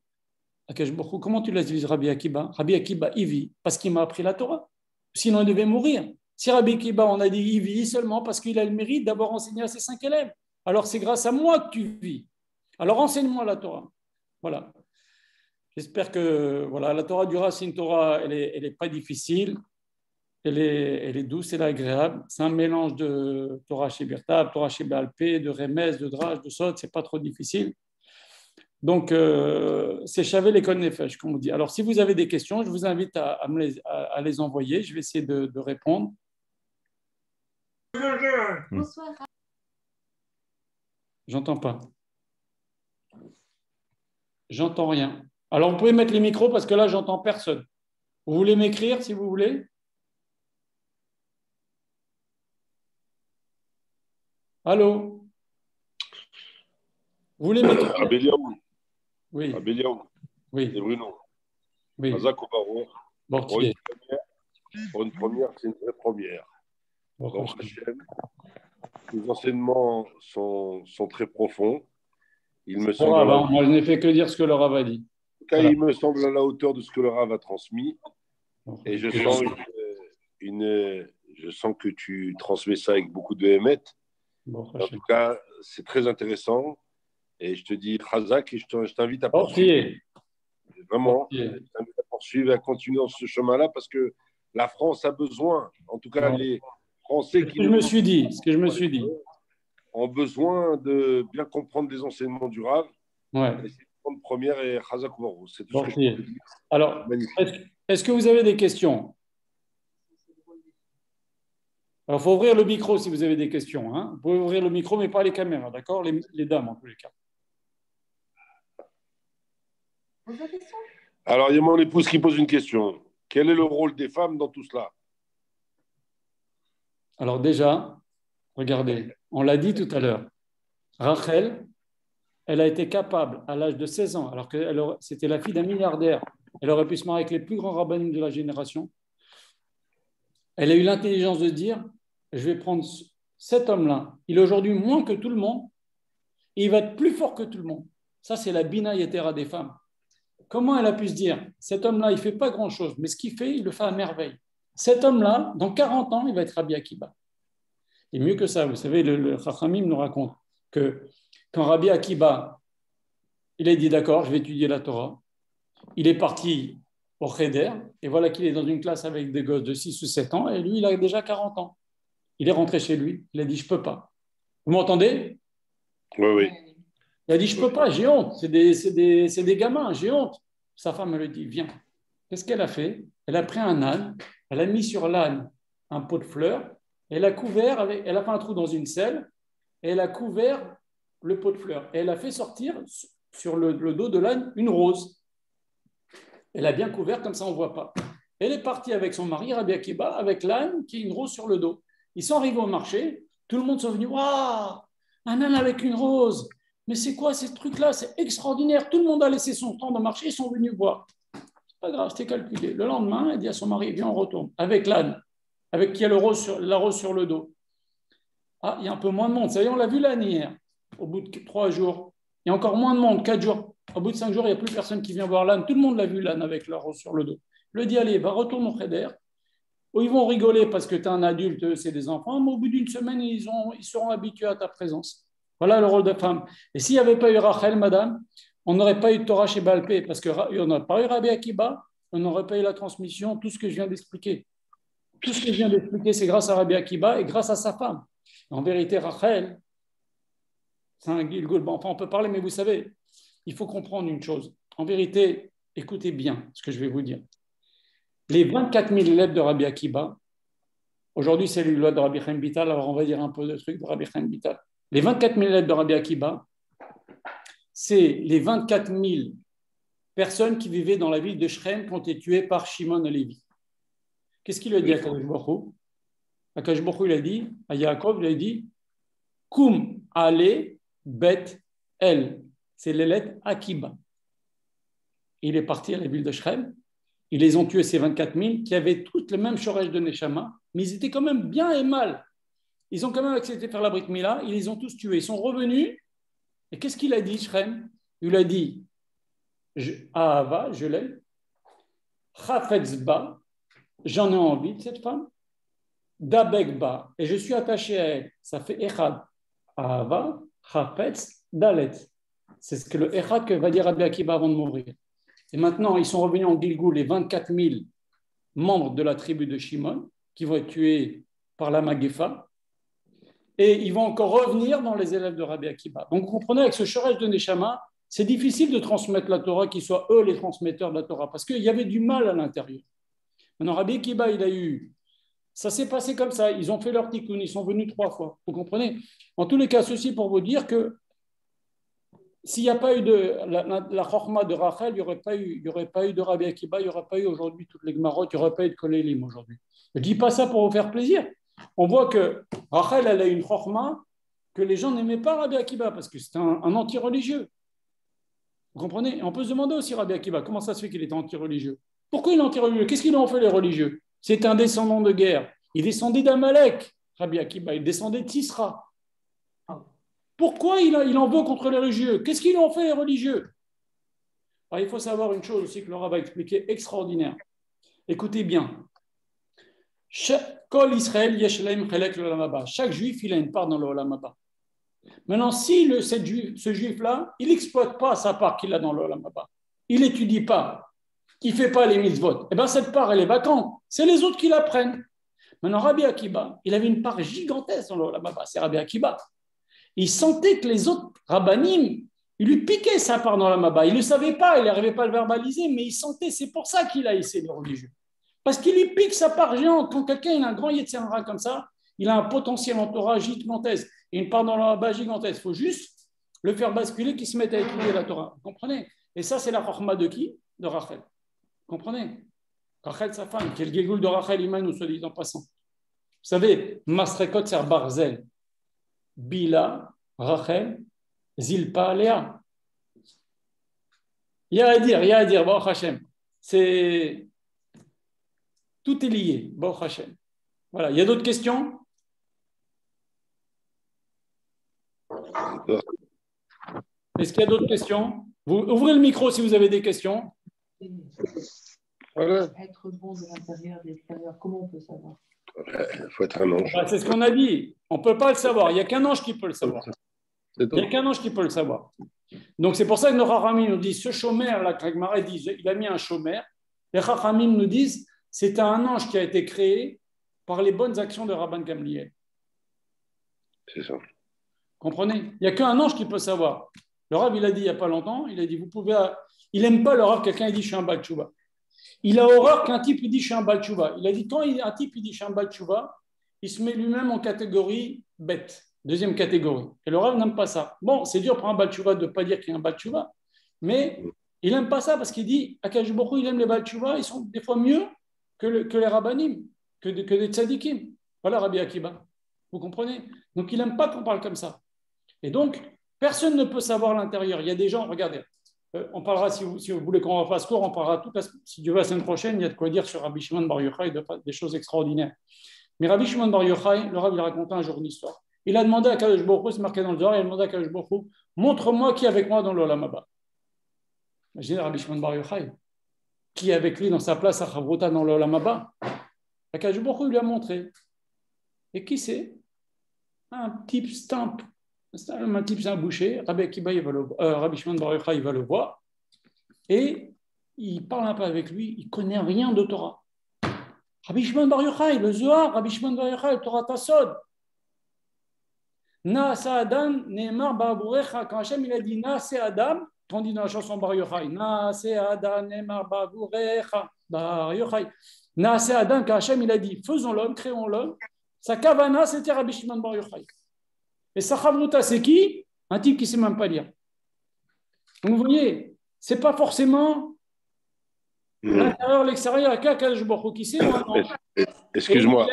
comment tu l'as dit, Rabbi Akiba? Rabbi Akiba, il vit parce qu'il m'a appris la Torah. Sinon, il devait mourir. Si Rabbi Akiba, on a dit, il vit seulement parce qu'il a le mérite d'avoir enseigné à ses 5 élèves. Alors, c'est grâce à moi que tu vis. Alors, enseigne-moi la Torah. Voilà. J'espère que la Torah du Rav, c'est une Torah, elle est pas difficile. Elle est douce, elle est agréable. C'est un mélange de Torah Shebirtab, Torah Sheba'al Peh, de Remez, de Drash, de Sod. C'est pas trop difficile. Donc, c'est Shavé l'école Nefesh, comme on dit. Alors, si vous avez des questions, je vous invite à les envoyer. Je vais essayer de répondre. Bonsoir. J'entends pas. J'entends rien. Alors, vous pouvez mettre les micros parce que là, j'entends personne. Vous voulez m'écrire si vous voulez? Allô? Vous voulez m'écrire? Abéliaou. Oui. Abéliaou. Oui. C'est Bruno. Oui. Azak Obaro. Mortier. Pour une première, c'est une vraie première. Bon, Donc, Hachem, les enseignements sont très profonds. Il me semble, moi, je n'ai fait que dire ce que le Rav a dit. en tout cas, il me semble à la hauteur de ce que le Rav a transmis. Et je sens que tu transmets ça avec beaucoup de émet. Bon, En tout cas, c'est très intéressant. Et je te dis Khazak et je t'invite à poursuivre. Vraiment, je t'invite à poursuivre et à continuer dans ce chemin-là parce que la France a besoin, en tout cas les Français qui je me suis dit, ce que je me suis dit. ont besoin de bien comprendre les enseignements du Rav. Ouais. Et c'est une première et Khazak Baruch. C'est tout ce que je peux dire. Alors, est-ce que vous avez des questions? Alors, il faut ouvrir le micro si vous avez des questions. Hein. Vous pouvez ouvrir le micro, mais pas les caméras, d'accord, les dames en tous les cas. Alors, il y a mon épouse qui pose une question. Quel est le rôle des femmes dans tout cela? Alors déjà, regardez, on l'a dit tout à l'heure. Rachel, elle a été capable, à l'âge de 16 ans, alors que c'était la fille d'un milliardaire, elle aurait pu se marier avec les plus grands rabbins de la génération. Elle a eu l'intelligence de dire, je vais prendre cet homme-là, il est aujourd'hui moins que tout le monde, et il va être plus fort que tout le monde. Ça, c'est la bina yetera des femmes. Comment elle a pu se dire, cet homme-là, il ne fait pas grand-chose, mais ce qu'il fait, il le fait à merveille. Cet homme-là, dans 40 ans, il va être Rabbi Akiba. Et mieux que ça, vous savez, le Chachamim nous raconte que quand Rabbi Akiba, il a dit d'accord, je vais étudier la Torah, il est parti au Cheder, et voilà qu'il est dans une classe avec des gosses de 6 ou 7 ans, et lui, il a déjà 40 ans. Il est rentré chez lui, il a dit, je ne peux pas. Vous m'entendez? Oui, oui. Il a dit, je ne peux pas, j'ai honte, c'est des gamins, j'ai honte. Sa femme, elle lui dit, viens. Qu'est-ce qu'elle a fait? Elle a pris un âne, elle a mis sur l'âne un pot de fleurs, elle a couvert, elle a fait un trou dans une selle, et elle a couvert le pot de fleurs. Et elle a fait sortir sur le dos de l'âne une rose. Elle a bien couvert, comme ça on ne voit pas. Elle est partie avec son mari, Rabbi Akiba, avec l'âne qui a une rose sur le dos. Ils sont arrivés au marché, tout le monde sont venus, waouh, un âne avec une rose. Mais c'est quoi ces trucs-là? C'est extraordinaire. Tout le monde a laissé son temps de marché, ils sont venus voir. C'est pas grave, c'était calculé. Le lendemain, elle dit à son mari, viens, on retourne, avec l'âne, avec qui a la rose sur le dos. Ah, il y a un peu moins de monde. Ça y est, on l'a vu l'année hier, au bout de 3 jours. Il y a encore moins de monde, 4 jours. Au bout de 5 jours, il n'y a plus personne qui vient voir l'âne. Tout le monde l'a vu, l'âne, avec la rose sur le dos. Je lui dis, allez, va retourner au Cheder. Ils vont rigoler parce que tu es un adulte, c'est des enfants, mais au bout d'une semaine, ils seront habitués à ta présence. Voilà le rôle de femme. Et s'il n'y avait pas eu Rachel, madame, on n'aurait pas eu de Torah chez Balpé, parce qu'on n'aurait pas eu Rabbi Akiba, on n'aurait pas eu la transmission, tout ce que je viens d'expliquer. Tout ce que je viens d'expliquer, c'est grâce à Rabbi Akiba et grâce à sa femme. En vérité, Rachel, c'est un Gilgul. Bon, enfin, on peut parler, mais vous savez, il faut comprendre une chose. En vérité, écoutez bien ce que je vais vous dire. Les 24 000 élèves de Rabbi Akiba, aujourd'hui c'est le loi de Rabbi Chaim Vital, alors on va dire un peu de trucs de Rabbi Chaim Vital. Les 24 000 élèves de Rabbi Akiba, c'est les 24 000 personnes qui vivaient dans la ville de Shrem qui ont été tuées par Shimon et Lévi. Qu'est-ce qu'il a dit à Akadosh Baruch Hu? Akadosh Baruch Hu, il a dit, à Yaakov, il a dit, Koum ale bet el. C'est les lettres Akiba. Il est parti à la ville de Shrem. Ils les ont tués, ces 24 000, qui avaient toutes le même chorège de Neshama, mais ils étaient quand même bien et mal. Ils ont quand même accepté de faire la Brit Mila, ils les ont tous tués. Ils sont revenus, et qu'est-ce qu'il a dit, Shrem? Il a dit, Ahava, je l'aime, Chafetzba, j'en ai envie de cette femme, Dabekba, et je suis attaché à elle. Ça fait Echad, Ahava, Chafetz, Dalet. C'est ce que le Echad que va dire Rabbi Akiba avant de mourir. Et maintenant, ils sont revenus en Gilgoul, les 24 000 membres de la tribu de Shimon, qui vont être tués par la Magefa, et ils vont encore revenir dans les élèves de Rabbi Akiba. Donc, vous comprenez, avec ce chorège de Neshama, c'est difficile de transmettre la Torah, qu'ils soient eux les transmetteurs de la Torah, parce qu'il y avait du mal à l'intérieur. Maintenant, Rabbi Akiba, il a eu... Ça s'est passé comme ça, ils ont fait leur tikkun, ils sont venus 3 fois. Vous comprenez? En tous les cas, ceci pour vous dire que s'il n'y a pas eu de la chorma de Rachel, il n'y aurait pas eu de Rabbi Akiba, il n'y aurait pas eu aujourd'hui toutes les Gmarot, il n'y aurait pas eu de Kolélim aujourd'hui. Je ne dis pas ça pour vous faire plaisir. On voit que Rachel, elle a une chorma que les gens n'aimaient pas Rabbi Akiba parce que c'est un anti-religieux. Vous comprenez? Et on peut se demander aussi Rabbi Akiba, comment ça se fait qu'il est anti-religieux? Pourquoi il est anti-religieux? Qu'est-ce qu'ils ont fait les religieux? C'est un descendant de guerre. Il descendait d'Amalek, Rabbi Akiba, il descendait de Tisra. Pourquoi il en veut contre les religieux? Qu'est-ce qu'ils ont fait, les religieux? Alors, il faut savoir une chose aussi que Laura va expliquer, extraordinaire. Écoutez bien. Kol Israël yesh lahem chelek l'olam haba. Chaque juif, il a une part dans l'olam haba. Maintenant, si ce juif-là, il n'exploite pas sa part qu'il a dans l'olam haba, il n'étudie pas, il ne fait pas les mitzvot, eh bien cette part, elle est vacante. C'est les autres qui la prennent. Maintenant, Rabbi Akiba, il avait une part gigantesque dans l'olam haba. C'est Rabbi Akiba. Il sentait que les autres rabbanim, ils lui piquaient sa part dans l'olam haba. Il ne le savait pas, il n'arrivait pas à le verbaliser, mais il sentait. C'est pour ça qu'il a essayé les religieux. Parce qu'il lui pique sa part géante. Quand quelqu'un il a un grand Yetzer Hara comme ça, il a un potentiel entourage gigantesque et une part dans la bas gigantesque. Il faut juste le faire basculer, qu'il se mette à étudier la Torah. Vous comprenez? Et ça, c'est la chorma de qui? De Rachel. Vous comprenez? Rachel, sa femme, qui est le guégoul de Rachel Imanou, soit dit en passant. Vous savez, Masrekot, c'est Barzel. Bila, Rachel, Zilpa, Léa. Il y a à dire, Baruch Hashem. C'est... Tout est lié, Baruch Hashem. Voilà, il y a d'autres questions? Est-ce qu'il y a d'autres questions? Vous ouvrez le micro si vous avez des questions. Voilà. Être bon de l'intérieur, de l'extérieur, comment on peut savoir? Il faut être un ange. C'est ce qu'on a dit. On ne peut pas le savoir. Il n'y a qu'un ange qui peut le savoir. Il n'y a qu'un ange qui peut le savoir. Donc c'est pour ça que nos Chachamim nous disent, ce chômeur, là, Kragmara dit, il a mis un chômeur. Les Chachamim nous disent, c'est un ange qui a été créé par les bonnes actions de Rabban Gamliel. C'est ça. Comprenez? Il n'y a qu'un ange qui peut savoir. Le Rav, il a dit il n'y a pas longtemps, il a dit, vous pouvez... Il n'aime pas le Rav, quelqu'un il dit, je suis un Baal Tshuva. Il a horreur qu'un type il dit, je suis un Baal Tshuva. Il a dit, quand un type il dit, je suis un Baal Tshuva, il se met lui-même en catégorie bête, deuxième catégorie. Et le Rav n'aime pas ça. Bon, c'est dur pour un Baal Tshuva de ne pas dire qu'il y a un Baal Tshuva, mais il n'aime pas ça parce qu'il dit, Akadosh Baruch Hu, il aime les Baal Tshuva, ils sont des fois mieux que les rabbanim, que des tzadikim. Voilà Rabbi Akiba. Vous comprenez? Donc, il n'aime pas qu'on parle comme ça. Et donc, personne ne peut savoir l'intérieur. Il y a des gens, regardez, on parlera, si vous voulez qu'on refasse court, on parlera si Dieu veut, la semaine prochaine, il y a de quoi dire sur Rabbi Shimon Bar Yochai, des choses extraordinaires. Mais Rabbi Shimon Bar Yochai, le Rav, il racontait un jour une histoire. Il a demandé à Kadosh Baruch Hu, c'est marqué dans le Zohar, il a demandé à Kadosh Baruch Hu, montre-moi qui est avec moi dans l'Olam Haba. Imaginez Rabbi Shimon Bar Yochai, qui est avec lui dans sa place à Chavruta dans l'Olam Haba. Kadosh Baruch Hu lui a montré. Et qui c'est? Un type stamp. Un type, c'est un boucher. Rabbi Shimon Bar Yochai, il va le voir. Et il parle un peu avec lui. Il ne connaît rien de Torah. Rabbi Shimon Bar Yochai, le Zohar, Rabbi Shimon Bar Yochai, le Torah Tassod. Naasa Adam, Neemar Ba'avurecha. Quand Hachem il a dit Naase Adam, quand on dit dans la chanson Bar Yochai, Naase Adam, Neemar Ba'avurecha, Bar Yochai. Naase Adam, quand Hachem il a dit faisons l'homme, créons l'homme, sa kavana c'était Rabbi Shimon Bar Yochai. Et sa chavruta c'est qui? Un type qui ne sait même pas lire. Donc vous voyez, ce n'est pas forcément l'intérieur, l'extérieur, avec Akadosh Baruch Hu qui sait. Excuse-moi,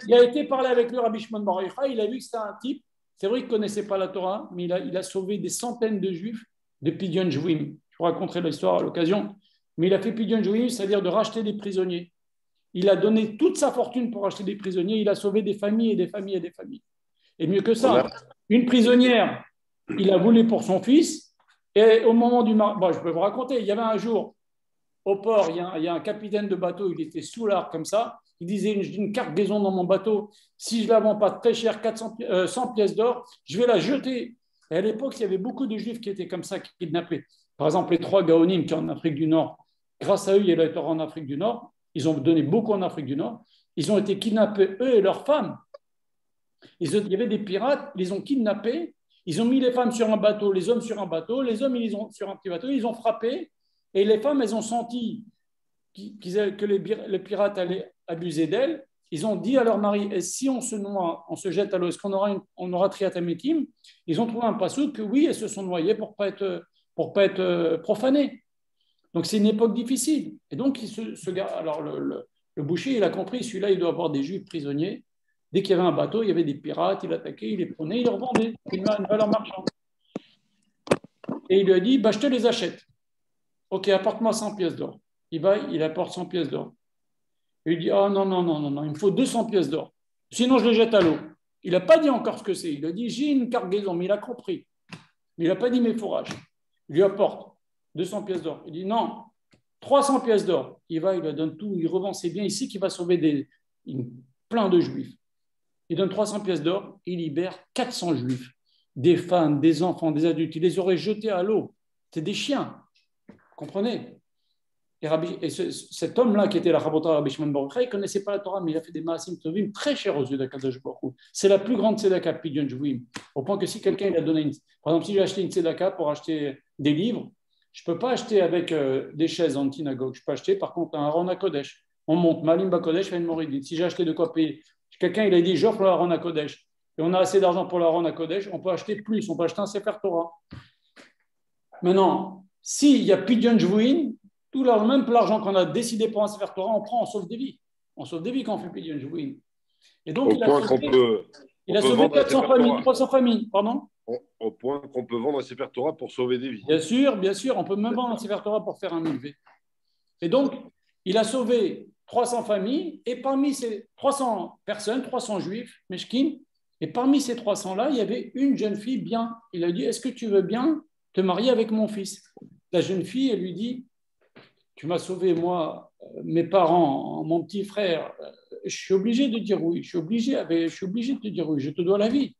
il a été parlé avec le Rabbi Shimon Bar Yochai, il a vu que c'était un type, c'est vrai qu'il ne connaissait pas la Torah, mais il a sauvé des centaines de juifs de Pidyon Jouim. Je vous raconterai l'histoire à l'occasion. Mais il a fait Pidyon Jouim, c'est-à-dire de racheter des prisonniers. Il a donné toute sa fortune pour racheter des prisonniers, il a sauvé des familles et des familles et des familles. Et mieux que ça, une prisonnière, il a voulu pour son fils, et au moment du mariage, bon, je peux vous raconter, il y avait un jour, au port, il y a un capitaine de bateau, il était sous l'arc comme ça, il disait, j'ai une cargaison dans mon bateau, si je ne la vends pas très cher, 100 pièces d'or, je vais la jeter. Et à l'époque, il y avait beaucoup de juifs qui étaient comme ça, qui kidnappaient. Par exemple, les 3 Gaonim qui sont en Afrique du Nord, grâce à eux, il y a la Torah en Afrique du Nord, ils ont donné beaucoup en Afrique du Nord, ils ont été kidnappés, eux et leurs femmes. Il y avait des pirates, ils les ont kidnappés, ils ont mis les femmes sur un bateau, les hommes sur un bateau, les hommes ils ont sur un petit bateau, ils ont frappé, et les femmes, elles ont senti que les pirates allaient abuser d'elles. Ils ont dit à leur mari, et si on se noie, on se jette à l'eau, est-ce qu'on aura triatamétim? Ils ont trouvé un passouk que oui, elles se sont noyées pour pas être profanées. Donc c'est une époque difficile. Et donc alors le boucher, il a compris, celui-là, il doit avoir des juifs prisonniers. Dès qu'il y avait un bateau, il y avait des pirates, il attaquait, il les prenait, il les revendait. Il a une valeur marchande. Et il lui a dit, je te les achète. Ok, apporte-moi 100 pièces d'or. Il apporte 100 pièces d'or. Et il dit, non, il me faut 200 pièces d'or. Sinon, je les jette à l'eau. Il n'a pas dit encore ce que c'est. Il a dit, j'ai une cargaison, mais il a compris. Mais il n'a pas dit mes fourrages. Il lui apporte 200 pièces d'or. Il dit, non, 300 pièces d'or. Il lui donne tout, il revend ses biens ici, qu'il va sauver plein de juifs. Il donne 300 pièces d'or, il libère 400 juifs, des femmes, des enfants, des adultes. Il les aurait jetés à l'eau. C'est des chiens. Vous comprenez? Et cet homme-là, qui était la Rabota Rabbi Shimon Bar Yochai, il ne connaissait pas la Torah, mais il a fait des Maasim Tovim très chers aux yeux d'Akadosh Baruch Hu. C'est la plus grande tzedaka Pidyon Jvuim. Au point que si quelqu'un il a donné par exemple, si j'ai acheté une tzedaka pour acheter des livres, je ne peux pas acheter avec des chaises en synagogue. Je peux acheter par contre un Aron HaKodesh. On monte Malim Bakodesh, Ven Moridin. Si j'ai acheté de quoi payer, quelqu'un il a dit j'offre le Aron HaKodesh et on a assez d'argent pour le Aron HaKodesh, on peut acheter plus, on peut acheter un Sefer Torah. Maintenant, s'il y a Pidyon Jvuim, tout même l'argent qu'on a décidé pour un Sefer Torah, on prend, on sauve des vies. On sauve des vies quand on fait Pidyon Jvuim. Et donc, il a sauvé 400 familles, 300 familles, pardon. Au point qu'on peut vendre un Sefer Torah pour sauver des vies. Bien sûr, on peut même vendre un Sefer Torah pour faire un mikvé. Et donc, il a sauvé 300 familles, et parmi ces 300 personnes, 300 juifs, Meshkin, et parmi ces 300-là, il y avait une jeune fille bien. Il a dit, est-ce que tu veux bien te marier avec mon fils? La jeune fille, elle lui dit, tu m'as sauvé, moi, mes parents, mon petit frère, je suis obligé de dire oui, je suis obligé de te dire oui, je te dois la vie.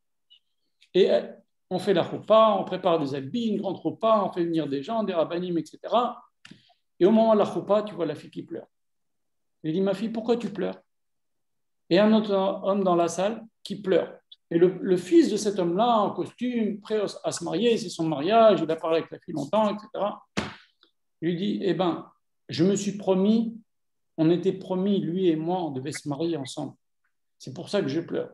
Et on fait la choupa, on prépare des habits, une grande choupa, on fait venir des gens, des rabbinim, etc. Et au moment de la choupa, tu vois la fille qui pleure. Il dit, ma fille, pourquoi tu pleures? Et un autre homme dans la salle qui pleure. Et le fils de cet homme-là, en costume, prêt à se marier, c'est son mariage, il a parlé avec la fille longtemps, etc. Il lui dit, eh bien, je me suis promis, on était promis, lui et moi, on devait se marier ensemble. C'est pour ça que je pleure.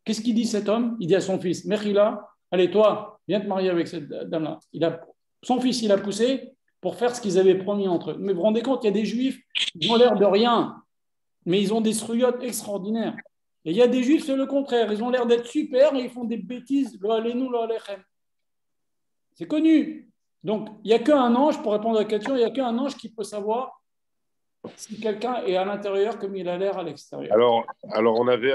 Qu'est-ce qu'il dit cet homme? Il dit à son fils, Mechila, allez toi, viens te marier avec cette dame-là. Son fils, il a poussé pour faire ce qu'ils avaient promis entre eux. Mais vous vous rendez compte, il y a des juifs qui ont l'air de rien, mais ils ont des sruyotes extraordinaires. Et il y a des juifs, c'est le contraire, ils ont l'air d'être super, mais ils font des bêtises, lo alenu, lo alechem. C'est connu. Donc, il n'y a qu'un ange, pour répondre à la question, il n'y a qu'un ange qui peut savoir si quelqu'un est à l'intérieur comme il a l'air à l'extérieur. Alors on avait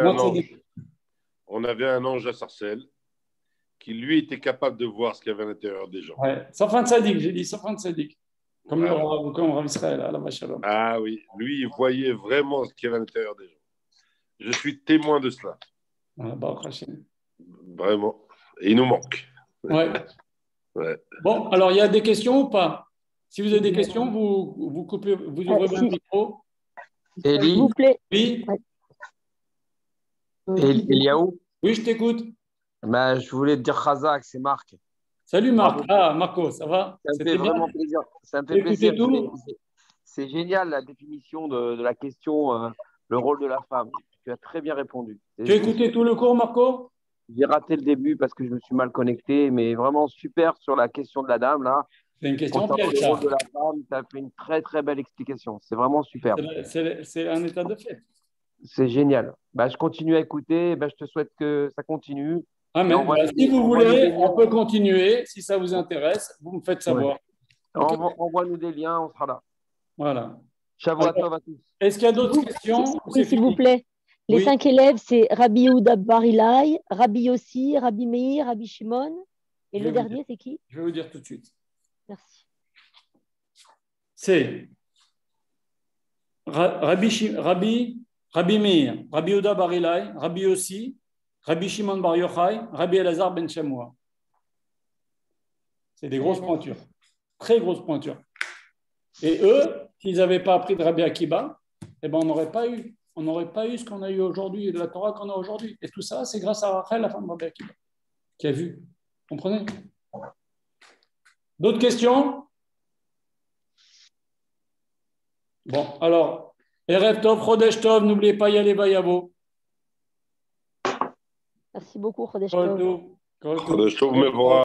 un ange à Sarcelles qui, lui, était capable de voir ce qu'il y avait à l'intérieur des gens. Ouais. Safran Tzadik, j'ai dit Safran Tzadik. Comme le Rav Israël, à la Machalom. Ah oui, lui, il voyait vraiment ce qu'il y avait à l'intérieur des gens. Je suis témoin de cela. Vraiment. Et il nous manque. Ouais. Bon, alors il y a des questions ou pas? Si vous avez des questions, vous coupez, vous ouvrez votre micro. Élie, s'il vous plaît. Oui. Eliaou. Oui, je t'écoute. Je voulais te dire Khazak, c'est Marc. Salut Marc. Ah, Marco, ça va? Ça me fait vraiment plaisir. Ça me fait plaisir. C'est génial la définition de la question, le rôle de la femme. Tu as très bien répondu. Tu as écouté tout le cours, Marco? J'ai raté le début parce que je me suis mal connecté, mais vraiment super sur la question de la dame là. C'est une question piège. Le rôle de la femme, tu as fait une très très belle explication. C'est vraiment super. C'est un état de fait. C'est génial. Je continue à écouter. Je te souhaite que ça continue. Amen. Si vous voulez, on peut continuer. Si ça vous intéresse, vous me faites savoir. Ouais. Okay. Envoie-nous des liens, on sera là. Voilà. Shavuot Tov à tous. Est-ce qu'il y a d'autres questions? Oui, s'il vous plaît. Les 5 élèves, c'est Rabbi Yehuda Bar Ilai, Rabbi Yossi, Rabbi Meir, Rabbi Shimon. Et le dernier, c'est qui? Je vais vous dire tout de suite. Merci. C'est Rabbi Meir, Rabbi Yehuda Bar Ilai, Rabbi Yossi, Rabbi Shimon Bar Yochai, Rabbi Elazar ben Shamoua. C'est des grosses pointures, très grosses pointures. Et eux, s'ils n'avaient pas appris de Rabbi Akiba, eh ben, on n'aurait pas eu ce qu'on a eu aujourd'hui, de la Torah qu'on a aujourd'hui. Et tout ça, c'est grâce à Rachel, la femme de Rabbi Akiba, qui a vu. Vous comprenez? D'autres questions? Bon, alors, Erev Tov, Chodesh Tov, n'oubliez pas, Yalé Vayavo. Merci beaucoup, Chodesh Tov. Chodesh Tov,